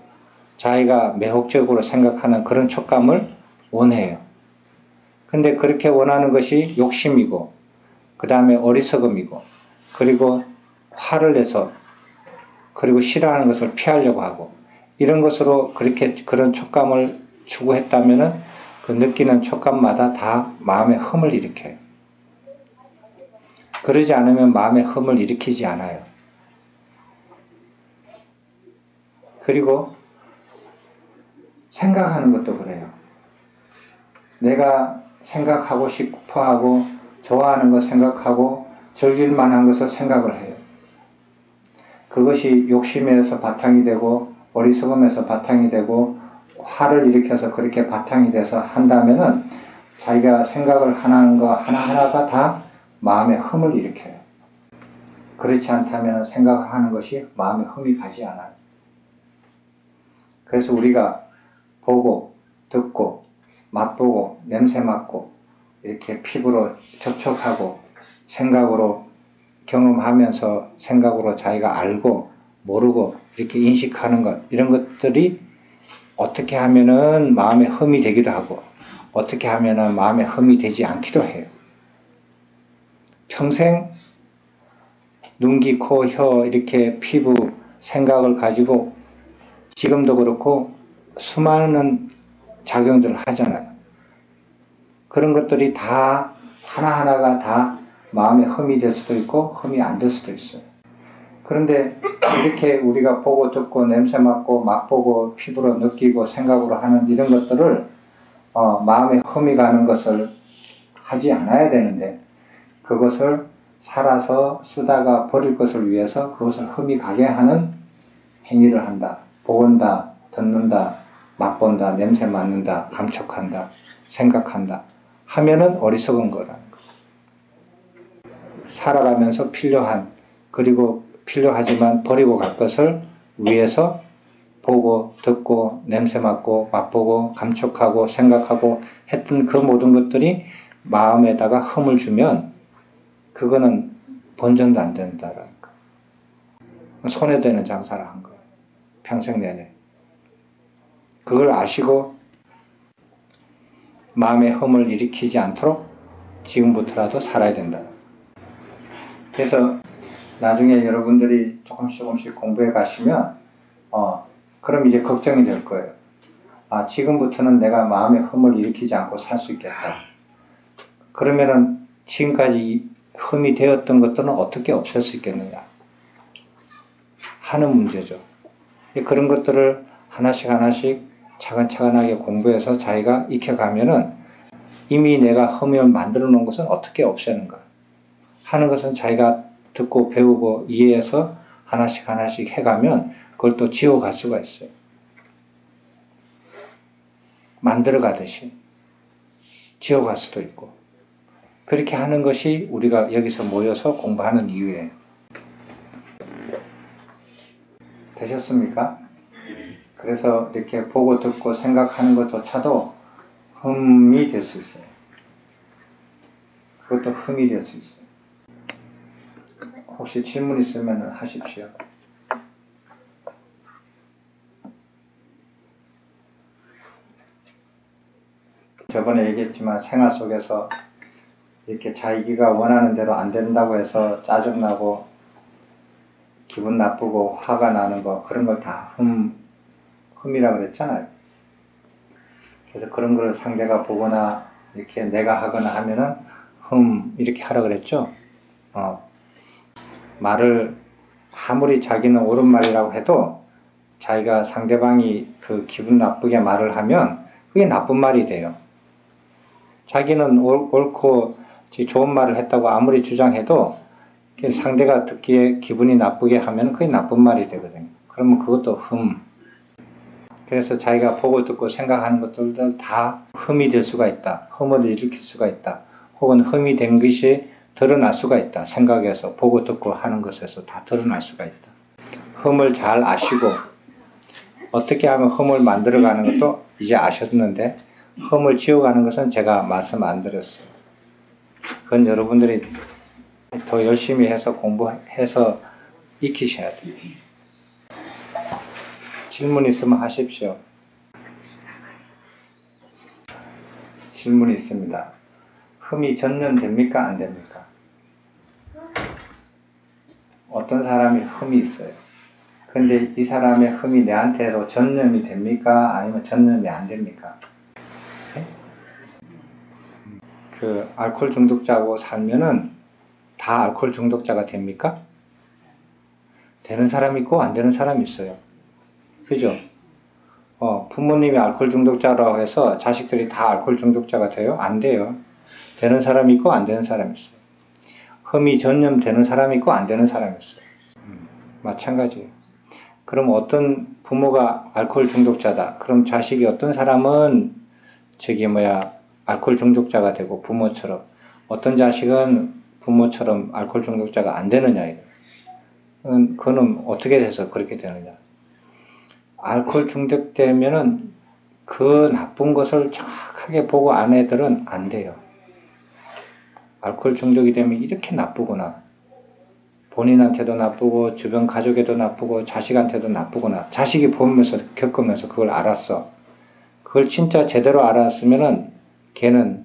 [SPEAKER 1] 자기가 매혹적으로 생각하는 그런 촉감을 원해요. 근데 그렇게 원하는 것이 욕심이고 그 다음에 어리석음이고 그리고 화를 내서 그리고 싫어하는 것을 피하려고 하고 이런 것으로 그런 촉감을 추구했다면은 그 느끼는 촉감마다 다 마음에 흠을 일으켜요. 그러지 않으면 마음에 흠을 일으키지 않아요. 그리고 생각하는 것도 그래요. 내가 생각하고 싶어하고 좋아하는 것 생각하고 즐길 만한 것을 생각을 해요. 그것이 욕심에서 바탕이 되고 어리석음에서 바탕이 되고 화를 일으켜서 그렇게 바탕이 돼서 한다면은 자기가 생각을 하는 거 하나하나가 다 마음에 흠을 일으켜요. 그렇지 않다면 생각하는 것이 마음에 흠이 가지 않아요. 그래서 우리가 보고 듣고 맛보고 냄새 맡고 이렇게 피부로 접촉하고 생각으로 경험하면서 생각으로 자기가 알고 모르고 이렇게 인식하는 것 이런 것들이 어떻게 하면은 마음에 흠이 되기도 하고 어떻게 하면은 마음에 흠이 되지 않기도 해요. 평생 눈, 귀, 코, 혀 이렇게 피부 생각을 가지고 지금도 그렇고 수많은 작용들을 하잖아요. 그런 것들이 다 하나하나가 다 마음에 흠이 될 수도 있고 흠이 안 될 수도 있어요. 그런데 이렇게 우리가 보고 듣고 냄새 맡고 맛보고 피부로 느끼고 생각으로 하는 이런 것들을 마음에 흠이 가는 것을 하지 않아야 되는데 그것을 살아서 쓰다가 버릴 것을 위해서 그것을 흠이 가게 하는 행위를 한다. 본다, 듣는다, 맛본다, 냄새 맡는다, 감촉한다, 생각한다 하면은 어리석은 거라는 거예요. 살아가면서 필요한 그리고 필요하지만 버리고 갈 것을 위해서 보고 듣고 냄새 맡고 맛보고 감촉하고 생각하고 했던 그 모든 것들이 마음에다가 흠을 주면 그거는 본전도 안 된다라는 거예요. 손해되는 장사를 한 거예요. 평생 내내. 그걸 아시고 마음의 흠을 일으키지 않도록 지금부터라도 살아야 된다. 그래서 나중에 여러분들이 조금씩 공부해 가시면 그럼 이제 걱정이 될 거예요. 아, 지금부터는 내가 마음의 흠을 일으키지 않고 살 수 있겠다. 그러면은 지금까지 흠이 되었던 것들은 어떻게 없앨 수 있겠느냐 하는 문제죠. 그런 것들을 하나씩 차근차근하게 공부해서 자기가 익혀가면은 이미 내가 흠을 만들어 놓은 것은 어떻게 없애는가 하는 것은 자기가 듣고 배우고 이해해서 하나씩 해가면 그걸 또 지워갈 수가 있어요. 만들어 가듯이 지워갈 수도 있고 그렇게 하는 것이 우리가 여기서 모여서 공부하는 이유예요. 되셨습니까? 그래서 이렇게 보고 듣고 생각하는 것조차도 흠이 될 수 있어요. 그것도 흠이 될 수 있어요. 혹시 질문 있으면 하십시오. 저번에 얘기했지만 생활 속에서 이렇게 자기가 원하는 대로 안 된다고 해서 짜증나고 기분 나쁘고 화가 나는 거 그런 걸 다 흠이라고 그랬잖아요. 그래서 그런 걸 상대가 보거나 이렇게 내가 하거나 하면은 이렇게 하라 그랬죠. 말을 아무리 자기는 옳은 말이라고 해도 자기가 상대방이 그 기분 나쁘게 말을 하면 그게 나쁜 말이 돼요. 자기는 옳고 좋은 말을 했다고 아무리 주장해도 상대가 듣기에 기분이 나쁘게 하면 그게 나쁜 말이 되거든요. 그러면 그것도 그래서 자기가 보고 듣고 생각하는 것들도 다 흠이 될 수가 있다. 흠을 일으킬 수가 있다. 혹은 흠이 된 것이 드러날 수가 있다. 생각에서 보고 듣고 하는 것에서 다 드러날 수가 있다. 흠을 잘 아시고 어떻게 하면 흠을 만들어가는 것도 이제 아셨는데 흠을 지워가는 것은 제가 말씀 안 드렸어요. 그건 여러분들이 더 열심히 해서 공부해서 익히셔야 돼요. 질문 있으면 하십시오. 질문이 있습니다. 흠이 전염됩니까? 안 됩니까? 어떤 사람이 흠이 있어요. 근데 이 사람의 흠이 내한테로 전염이 됩니까? 아니면 전염이 안 됩니까? 그 알코올 중독자하고 살면은 다 알코올 중독자가 됩니까? 되는 사람이 있고 안 되는 사람이 있어요. 그죠? 부모님이 알코올 중독자라고 해서 자식들이 다 알코올 중독자가 돼요? 안 돼요. 되는 사람이 있고 안 되는 사람이 있어요. 흠이 전염되는 사람이 있고 안 되는 사람이 있어요. 마찬가지예요. 그럼 어떤 부모가 알코올 중독자다. 그럼 자식이 어떤 사람은 알코올 중독자가 되고 부모처럼 어떤 자식은 부모처럼 알코올 중독자가 안 되느냐 이거예요. 그거는 어떻게 돼서 그렇게 되느냐. 알코올 중독되면은 그 나쁜 것을 정확하게 보고 안 애들은 안 돼요. 알코올 중독이 되면 이렇게 나쁘구나. 본인한테도 나쁘고 주변 가족에도 나쁘고 자식한테도 나쁘구나. 자식이 보면서 겪으면서 그걸 알았어. 그걸 진짜 제대로 알았으면은 걔는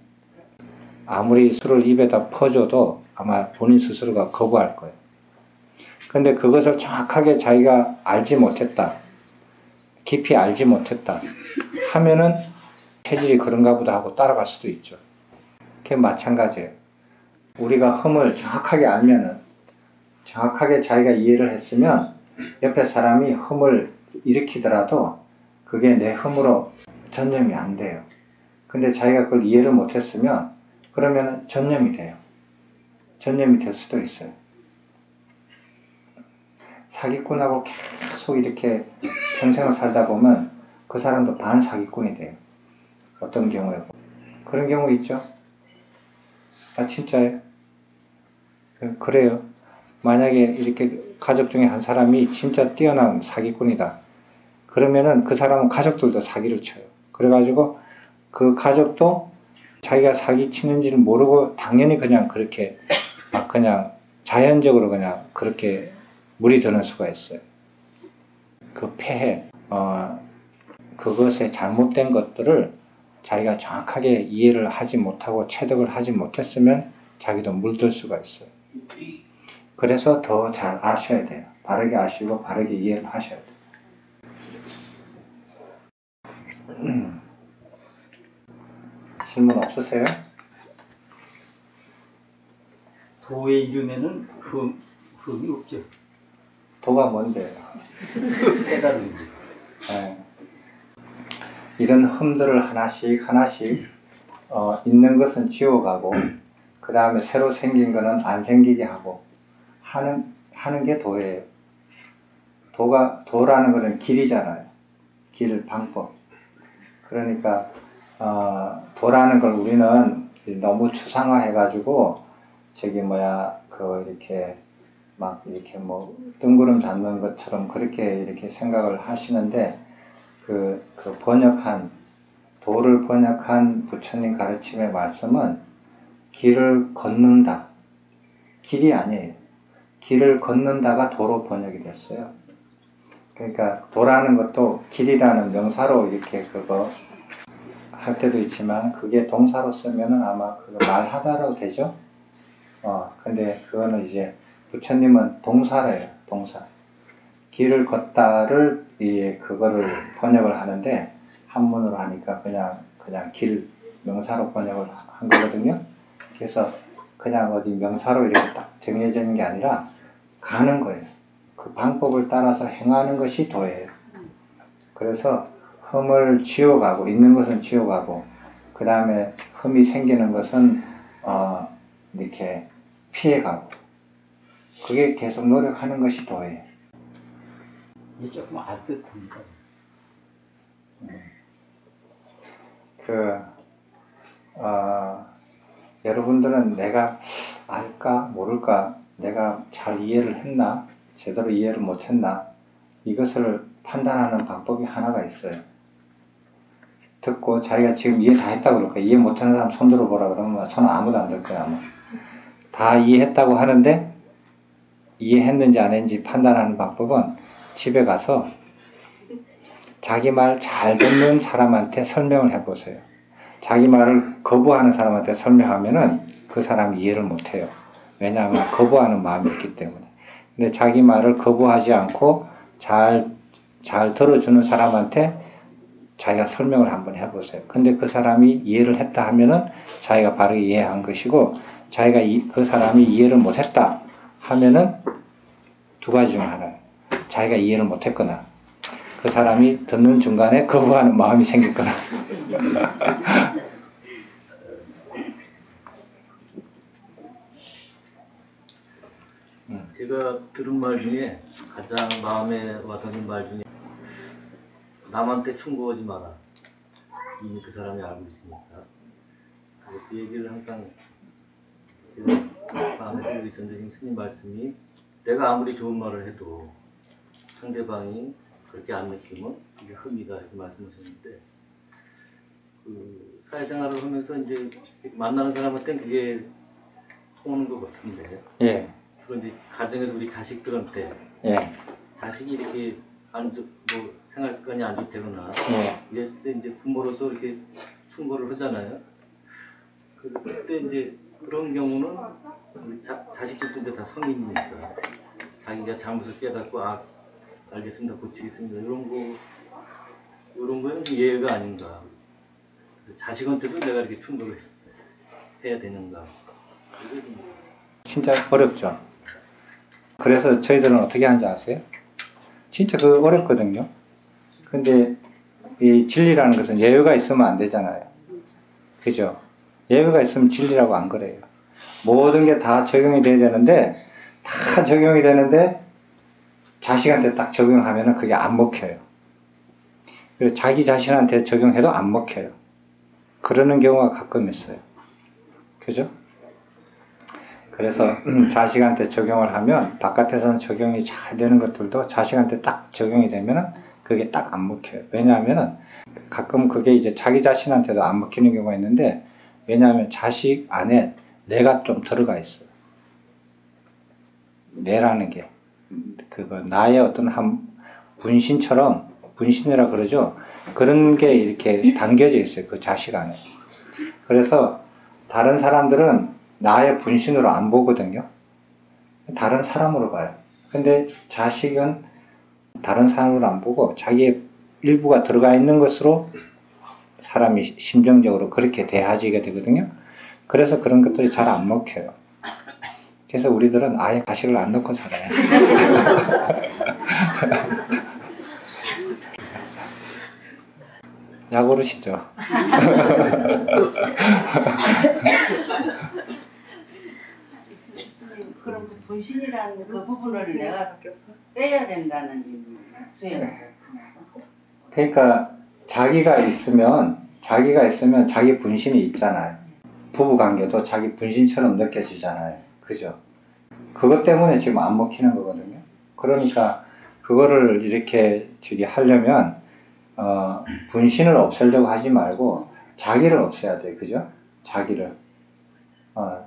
[SPEAKER 1] 아무리 술을 입에다 퍼줘도 아마 본인 스스로가 거부할 거예요. 근데 그것을 정확하게 자기가 알지 못했다. 깊이 알지 못했다. 하면은 체질이 그런가 보다 하고 따라갈 수도 있죠. 그게 마찬가지예요. 우리가 흠을 정확하게 알면은 정확하게 자기가 이해를 했으면 옆에 사람이 흠을 일으키더라도 그게 내 흠으로 전념이 안 돼요. 근데 자기가 그걸 이해를 못했으면 그러면 전념이 돼요. 전념이 될 수도 있어요. 사기꾼하고 계속 이렇게 평생을 살다 보면 그 사람도 반사기꾼이 돼요. 어떤 경우에 그런 경우 있죠. 아 진짜요? 그래요. 만약에 이렇게 가족 중에 한 사람이 진짜 뛰어난 사기꾼이다. 그러면은 그 사람은 가족들도 사기를 쳐요. 그래가지고 그 가족도 자기가 사기치는지를 모르고 당연히 그냥 그렇게 막 그냥 자연적으로 그냥 그렇게 물이 드는 수가 있어요. 그 폐해, 그것의 잘못된 것들을 자기가 정확하게 이해를 하지 못하고 체득을 하지 못했으면 자기도 물들 수가 있어요. 그래서 더 잘 아셔야 돼요. 바르게 아시고 바르게 이해를 하셔야 돼요. 질문 없으세요?
[SPEAKER 3] 도의 이름에는 흠이 없죠.
[SPEAKER 1] 도가 뭔데요?
[SPEAKER 3] 깨달은 게.
[SPEAKER 1] 네. 이런 흠들을 하나씩 있는 것은 지워가고 그 다음에 새로 생긴 거는 안 생기게 하고 하는 게 도예요. 도라는 것은 길이잖아요. 길, 방법. 그러니까 도라는 걸 우리는 너무 추상화해가지고 이렇게 막 이렇게 뭐 뜬구름 잡는 것처럼 그렇게 이렇게 생각을 하시는데 그 도를 번역한 부처님 가르침의 말씀은 길을 걷는다. 길이 아니에요. 길을 걷는다가 도로 번역이 됐어요. 그러니까 도라는 것도 길이라는 명사로 이렇게 그거 할 때도 있지만 그게 동사로 쓰면은 아마 그거 말하다라고 되죠. 근데 그거는 이제 부처님은 동사래요. 동사. 길을 걷다를 그거를 번역을 하는데 한문으로 하니까 그냥 길 명사로 번역을 한 거거든요. 그래서 그냥 어디 명사로 이렇게 딱 정해져 있는 게 아니라 가는 거예요. 그 방법을 따라서 행하는 것이 도예요. 그래서 흠을 지워가고 있는 것은 지워가고 그 다음에 흠이 생기는 것은 이렇게 피해가고 그게 계속 노력하는 것이 도예요.
[SPEAKER 3] 이게 조금 알듯합니다.
[SPEAKER 1] 여러분들은 내가 알까 모를까 내가 잘 이해를 했나 제대로 이해를 못했나 이것을 판단하는 방법이 하나가 있어요. 듣고 자기가 지금 이해 다 했다고 그럴 거야. 이해 못하는 사람 손 들어보라 그러면 손은 아무도 안 들 거야. 아마. 다 이해했다고 하는데 이해했는지 안 했는지 판단하는 방법은 집에 가서 자기 말 잘 듣는 사람한테 설명을 해보세요. 자기 말을 거부하는 사람한테 설명하면은 그 사람이 이해를 못해요. 왜냐하면 거부하는 마음이 있기 때문에. 근데 자기 말을 거부하지 않고 잘 들어주는 사람한테 자기가 설명을 한번 해보세요. 근데 그 사람이 이해를 했다 하면은 자기가 바르게 이해한 것이고 자기가 그 사람이 이해를 못했다 하면은 두 가지 중 하나. 자기가 이해를 못했거나 그 사람이 듣는 중간에 거부하는 마음이 생겼거나
[SPEAKER 4] 제가 들은 말 중에 가장 마음에 와닿는 말 중에 남한테 충고하지 마라. 이미 그 사람이 알고 있으니까. 그 얘기를 항상 제가 마음에 새기고 있었는데 지금 스님 말씀이 내가 아무리 좋은 말을 해도 상대방이 그렇게 안 느끼면 이게 흠이다 이렇게 말씀하셨는데 그 사회생활을 하면서 이제 만나는 사람한테 그게 통하는 것 같은데
[SPEAKER 1] 예.
[SPEAKER 4] 그런 이제 가정에서 우리 자식들한테
[SPEAKER 1] 예,
[SPEAKER 4] 자식이 이렇게 뭐 생활 습관이 안 좋다거나
[SPEAKER 1] 예,
[SPEAKER 4] 이랬을 때 이제 부모로서 이렇게 충고를 하잖아요. 그래서 그때 이제 그런 경우는 우리 자식들도 이제 다 성인이니까 자기가 잘못을 깨닫고 알겠습니다, 고치겠습니다, 이런 거는 좀 예외가 아닌가. 그래서 자식한테도 내가 이렇게 충고를 해야 되는가. 이게 좀
[SPEAKER 1] 진짜 어렵죠. 그래서 저희들은 어떻게 하는지 아세요? 진짜 그거 어렵거든요. 근데 이 진리라는 것은 예외가 있으면 안 되잖아요. 그죠? 예외가 있으면 진리라고 안 그래요. 모든 게 다 적용이 돼야 되는데, 다 적용이 되는데 자식한테 딱 적용하면 그게 안 먹혀요. 그리고 자기 자신한테 적용해도 안 먹혀요. 그러는 경우가 가끔 있어요. 그죠? 그래서 자식한테 적용을 하면 바깥에서는 적용이 잘 되는 것들도 자식한테 딱 적용이 되면은 그게 딱 안 먹혀요. 왜냐하면은 가끔 그게 이제 자기 자신한테도 안 먹히는 경우가 있는데, 왜냐하면 자식 안에 내가 좀 들어가 있어요. 내라는 게 그거 나의 어떤 한 분신처럼, 분신이라 그러죠. 그런 게 이렇게 담겨져 있어요. 그 자식 안에. 그래서 다른 사람들은 나의 분신으로 안 보거든요. 다른 사람으로 봐요. 근데 자식은 다른 사람으로 안 보고 자기의 일부가 들어가 있는 것으로 사람이 심정적으로 그렇게 대해지게 되거든요. 그래서 그런 것들이 잘 안 먹혀요. 그래서 우리들은 아예 가식을 안 넣고 살아요. 약 오르시죠?
[SPEAKER 5] 그럼 그 분신이라는 그 부분을 내가 빼야 된다는 의미야, 수행을.
[SPEAKER 1] 그러니까 자기가 있으면 자기 분신이 있잖아요. 부부관계도 자기 분신처럼 느껴지잖아요. 그죠? 그것 때문에 지금 안 먹히는 거거든요. 그러니까 그거를 이렇게 하려면 분신을 없애려고 하지 말고 자기를 없애야 돼요. 그죠? 자기를.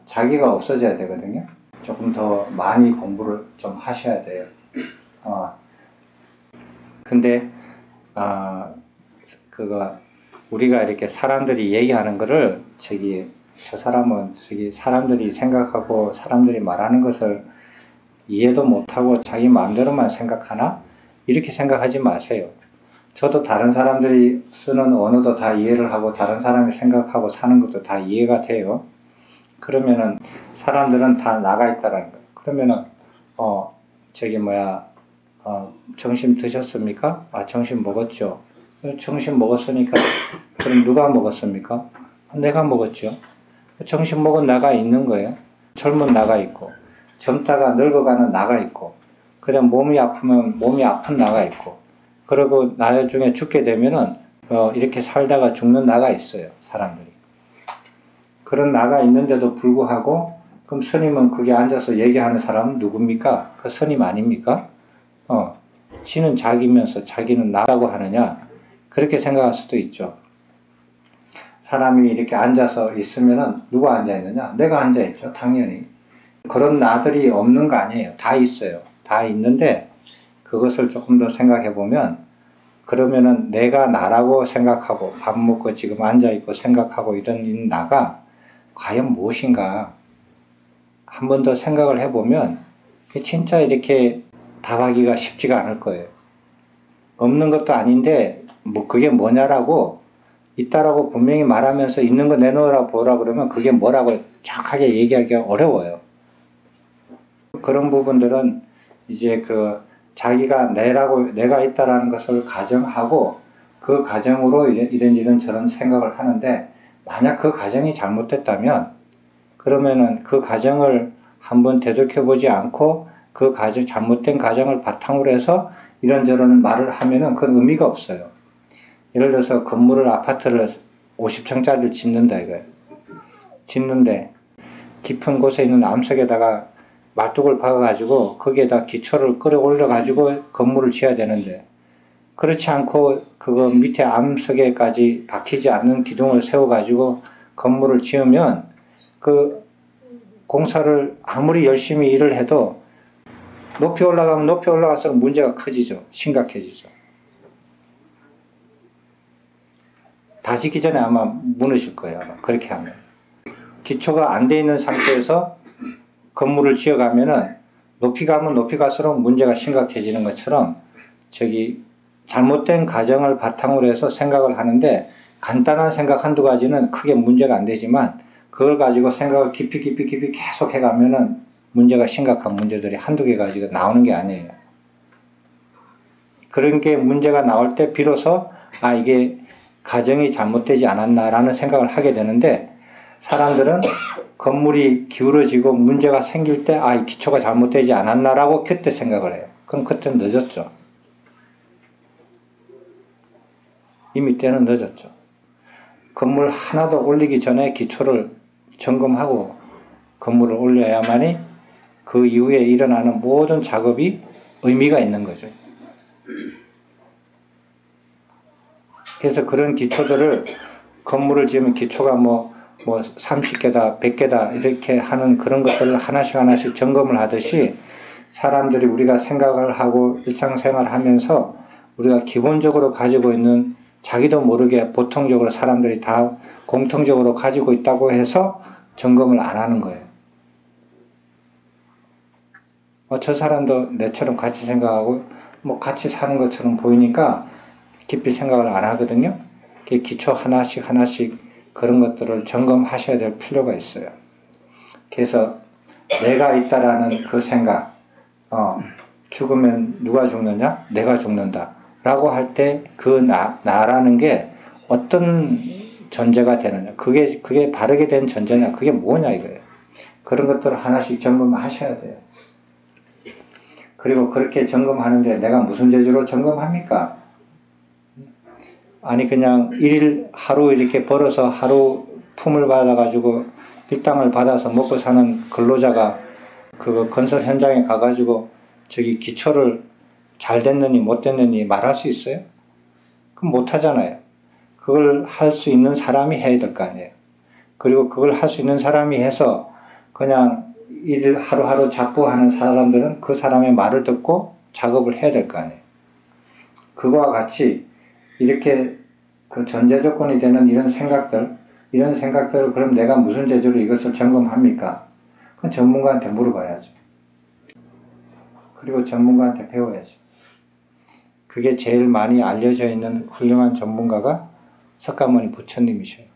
[SPEAKER 1] 자기가 없어져야 되거든요. 조금 더 많이 공부를 좀 하셔야 돼요. 근데 그거 우리가 이렇게 사람들이 얘기하는 거를 저 사람은 사람들이 생각하고 사람들이 말하는 것을 이해도 못하고 자기 마음대로만 생각하나? 이렇게 생각하지 마세요. 저도 다른 사람들이 쓰는 언어도 다 이해를 하고 다른 사람이 생각하고 사는 것도 다 이해가 돼요. 그러면은 사람들은 다 나가 있다라는 거예요. 그러면은 점심 드셨습니까? 점심 먹었죠. 점심 먹었으니까 그럼 누가 먹었습니까? 내가 먹었죠. 점심 먹은 나가 있는 거예요. 젊은 나가 있고, 젊다가 늙어가는 나가 있고, 그다음 몸이 아프면 몸이 아픈 나가 있고, 그리고 나중에 죽게 되면은 이렇게 살다가 죽는 나가 있어요. 사람들이. 그런 나가 있는데도 불구하고 그럼 스님은 거기 앉아서 얘기하는 사람은 누굽니까? 그 스님 아닙니까? 지는 자기면서 자기는 나라고 하느냐? 그렇게 생각할 수도 있죠. 사람이 이렇게 앉아서 있으면은 누가 앉아 있느냐? 내가 앉아 있죠. 당연히. 그런 나들이 없는 거 아니에요. 다 있어요. 다 있는데 그것을 조금 더 생각해 보면 그러면은 내가 나라고 생각하고 밥 먹고 지금 앉아 있고 생각하고 이런 나가 과연 무엇인가 한 번 더 생각을 해보면 진짜 이렇게 답하기가 쉽지가 않을 거예요. 없는 것도 아닌데 뭐 그게 뭐냐라고 있다라고 분명히 말하면서 있는 거 내놓으라 보라 그러면 그게 뭐라고 정확하게 얘기하기가 어려워요. 그런 부분들은 이제 자기가 내가 있다라는 것을 가정하고 그 가정으로 이런 저런 생각을 하는데 만약 그 가정이 잘못됐다면 그러면은 그 가정을 한번 되돌켜보지 않고 그 잘못된 가정을 바탕으로 해서 이런저런 말을 하면은 그건 의미가 없어요. 예를 들어서 아파트를 50층짜리를 짓는다 이거예요. 짓는데 깊은 곳에 있는 암석에다가 말뚝을 박아가지고 거기에다 기초를 끌어올려가지고 건물을 지어야 되는데 그렇지 않고 그거 밑에 암석에까지 박히지 않는 기둥을 세워가지고 건물을 지으면 그 공사를 아무리 열심히 일을 해도 높이 올라가면 높이 올라갈수록 문제가 커지죠. 심각해지죠. 다 짓기 전에 아마 무너질 거예요. 아마 그렇게 하면. 기초가 안 돼 있는 상태에서 건물을 지어가면은 높이 가면 높이 갈수록 문제가 심각해지는 것처럼 잘못된 가정을 바탕으로 해서 생각을 하는데 간단한 생각 한두 가지는 크게 문제가 안 되지만 그걸 가지고 생각을 깊이 계속 해가면은 문제가 심각한 문제들이 한두 개 가지고 나오는 게 아니에요. 그런 게 문제가 나올 때 비로소 이게 가정이 잘못되지 않았나라는 생각을 하게 되는데 사람들은 건물이 기울어지고 문제가 생길 때 이 기초가 잘못되지 않았나라고 그때 생각을 해요. 그럼 그때는 늦었죠. 이미 때는 늦었죠. 건물 하나도 올리기 전에 기초를 점검하고 건물을 올려야만이 그 이후에 일어나는 모든 작업이 의미가 있는 거죠. 그래서 그런 기초들을 건물을 지으면 기초가 뭐 30개다, 100개다 이렇게 하는 그런 것들을 하나씩 점검을 하듯이 사람들이 우리가 생각을 하고 일상생활을 하면서 우리가 기본적으로 가지고 있는 자기도 모르게 보통적으로 사람들이 다 공통적으로 가지고 있다고 해서 점검을 안 하는 거예요. 저 사람도 내처럼 같이 생각하고 같이 사는 것처럼 보이니까 깊이 생각을 안 하거든요. 기초 하나씩 그런 것들을 점검하셔야 될 필요가 있어요. 그래서 내가 있다라는 그 생각, 죽으면 누가 죽느냐? 내가 죽는다 라고 할 때 그 나라는 게 어떤 전제가 되느냐, 그게 바르게 된 전제냐, 그게 뭐냐 이거예요. 그런 것들을 하나씩 점검하셔야 돼요. 그리고 그렇게 점검하는데 내가 무슨 재주로 점검합니까? 아니 그냥 일일 하루 이렇게 벌어서 하루 품을 받아가지고 일당을 받아서 먹고 사는 근로자가 그 건설 현장에 가가지고 기초를 잘 됐느니 못 됐느니 말할 수 있어요? 그럼 못 하잖아요. 그걸 할 수 있는 사람이 해야 될 거 아니에요. 그리고 그걸 할 수 있는 사람이 해서 그냥 일을 하루하루 작고하는 사람들은 그 사람의 말을 듣고 작업을 해야 될 거 아니에요. 그거와 같이 이렇게 그 전제 조건이 되는 이런 생각들을 그럼 내가 무슨 재주로 이것을 점검합니까? 그건 전문가한테 물어봐야죠. 그리고 전문가한테 배워야죠. 그게 제일 많이 알려져 있는 훌륭한 전문가가 석가모니 부처님이셔요.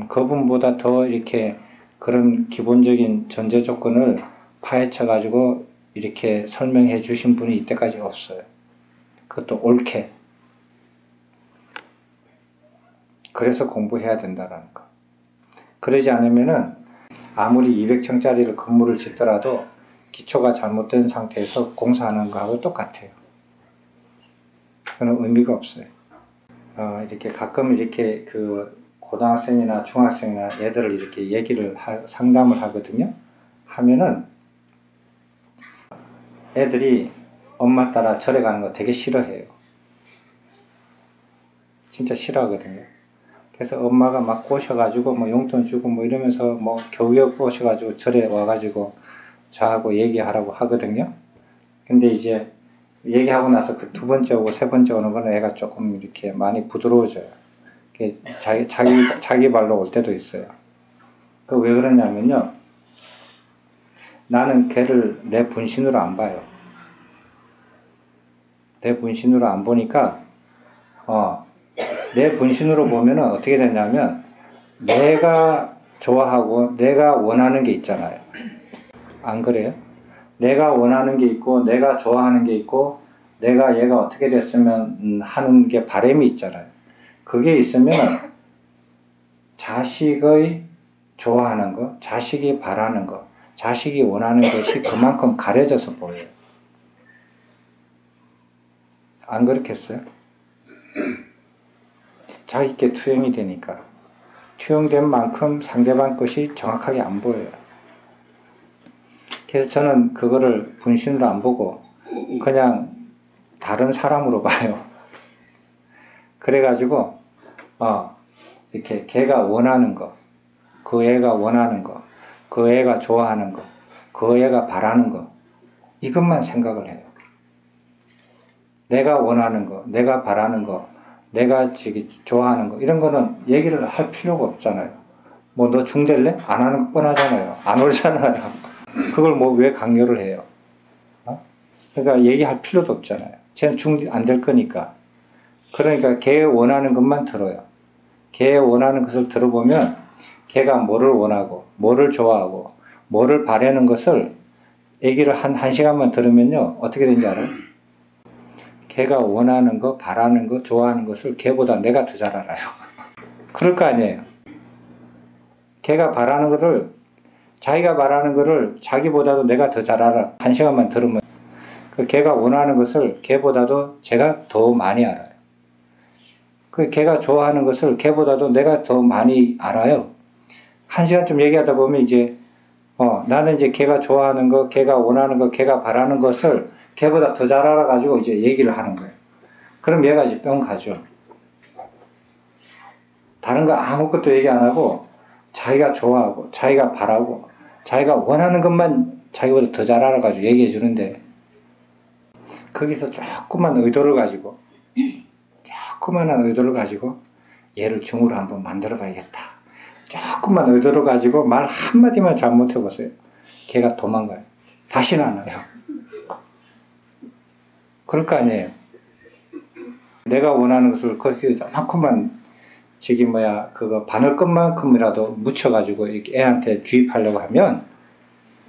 [SPEAKER 1] 그분보다 더 이렇게 그런 기본적인 전제 조건을 파헤쳐 가지고 이렇게 설명해 주신 분이 이때까지 없어요. 그것도 옳게. 그래서 공부해야 된다라는 거. 그러지 않으면은 아무리 200층짜리를 건물을 짓더라도 기초가 잘못된 상태에서 공사하는 거하고 똑같아요. 그건 의미가 없어요. 이렇게 가끔 이렇게 그 고등학생이나 중학생이나 애들을 이렇게 상담을 하거든요. 하면은 애들이 엄마 따라 절에 가는 거 되게 싫어해요. 진짜 싫어하거든요. 그래서 엄마가 막 꼬셔가지고 용돈 주고 이러면서 겨우겨우 꼬셔가지고 절에 와가지고 저하고 얘기하라고 하거든요. 근데 이제 얘기하고 나서 그 두 번째 오고 세 번째 오는 거는 애가 조금 이렇게 많이 부드러워져요. 자기 발로 올 때도 있어요. 그 왜 그러냐면요. 나는 걔를 내 분신으로 안 봐요. 내 분신으로 안 보니까 내 분신으로 보면은 어떻게 되냐면 내가 좋아하고 내가 원하는 게 있잖아요. 안 그래요? 내가 원하는 게 있고 내가 좋아하는 게 있고 내가 얘가 어떻게 됐으면 하는 게 바람이 있잖아요. 그게 있으면 자식의 좋아하는 거, 자식이 바라는 거, 자식이 원하는 것이 그만큼 가려져서 보여요. 안 그렇겠어요? 자기께 투영이 되니까. 투영된 만큼 상대방 것이 정확하게 안 보여요. 그래서 저는 그거를 분신으로 안 보고 그냥 다른 사람으로 봐요. 그래가지고 이렇게 걔가 원하는 거, 그 애가 원하는 거, 그 애가 좋아하는 거, 그 애가 바라는 거, 이것만 생각을 해요. 내가 원하는 거, 내가 바라는 거, 내가 좋아하는 거, 이런 거는 얘기를 할 필요가 없잖아요. 뭐 너 중될래? 안 하는 거 뻔하잖아요. 안 오잖아요. 그걸 뭐 왜 강요를 해요? 그러니까 얘기할 필요도 없잖아요. 쟤는 중 안 될 거니까. 그러니까 걔 원하는 것만 들어요. 걔 원하는 것을 들어보면 걔가 뭐를 원하고 뭐를 좋아하고 뭐를 바라는 것을 얘기를 한 시간만 들으면요. 어떻게 되는지 알아요? 걔가 원하는 거, 바라는 거, 좋아하는 것을 걔보다 내가 더 잘 알아요. 그럴 거 아니에요. 걔가 바라는 거를, 자기가 바라는 거를 자기보다도 내가 더 잘 알아. 한 시간만 들으면. 그 걔가 원하는 것을 걔보다도 제가 더 많이 알아요. 그 걔가 좋아하는 것을 걔보다도 내가 더 많이 알아요. 한 시간쯤 얘기하다 보면 이제 나는 이제 걔가 좋아하는 거, 걔가 원하는 거, 걔가 바라는 것을 걔보다 더 잘 알아가지고 이제 얘기를 하는 거예요. 그럼 얘가 이제 뿅 가죠. 다른 거 아무것도 얘기 안 하고 자기가 좋아하고 자기가 바라고 자기가 원하는 것만 자기보다 더 잘 알아가지고 얘기해 주는데 거기서 조그만 의도를 가지고 조그만한 의도를 가지고 얘를 중으로 한번 만들어 봐야겠다. 조그만 의도를 가지고 말 한마디만 잘못해 보세요. 걔가 도망가요. 다시는 안 와요. 그럴 거 아니에요. 내가 원하는 것을 그렇게 조금만 그거 바늘 것만큼이라도 묻혀가지고 이렇게 애한테 주입하려고 하면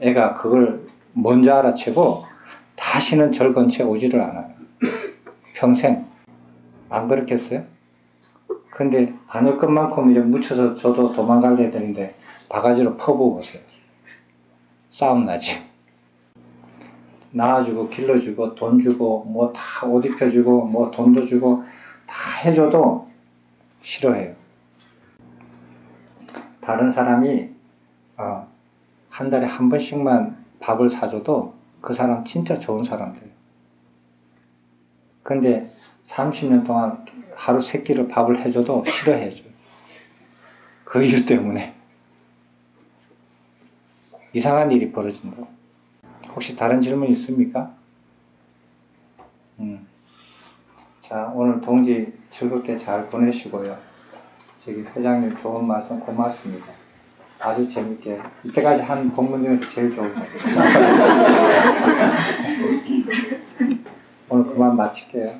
[SPEAKER 1] 애가 그걸 먼저 알아채고 다시는 절 근처에 오지를 않아요. 평생. 안 그렇겠어요? 근데 바늘 것만큼 이렇게 묻혀서 줘도 도망갈래 되는데 바가지로 퍼부어 보세요. 싸움 나지. 낳아주고 길러주고 돈 주고 뭐 다 옷 입혀주고 뭐 돈도 주고 다 해줘도 싫어해요. 다른 사람이 한 달에 한 번씩만 밥을 사줘도 그 사람 진짜 좋은 사람 돼요. 근데 30년 동안 하루 3끼를 밥을 해줘도 싫어해줘요. 그 이유 때문에. 이상한 일이 벌어진다고. 혹시 다른 질문 있습니까? 자, 오늘 동지 즐겁게 잘 보내시고요. 회장님 좋은 말씀 고맙습니다. 아주 재밌게 이때까지 한 본문 중에서 제일 좋은 말씀. 오늘 그만 마칠게요.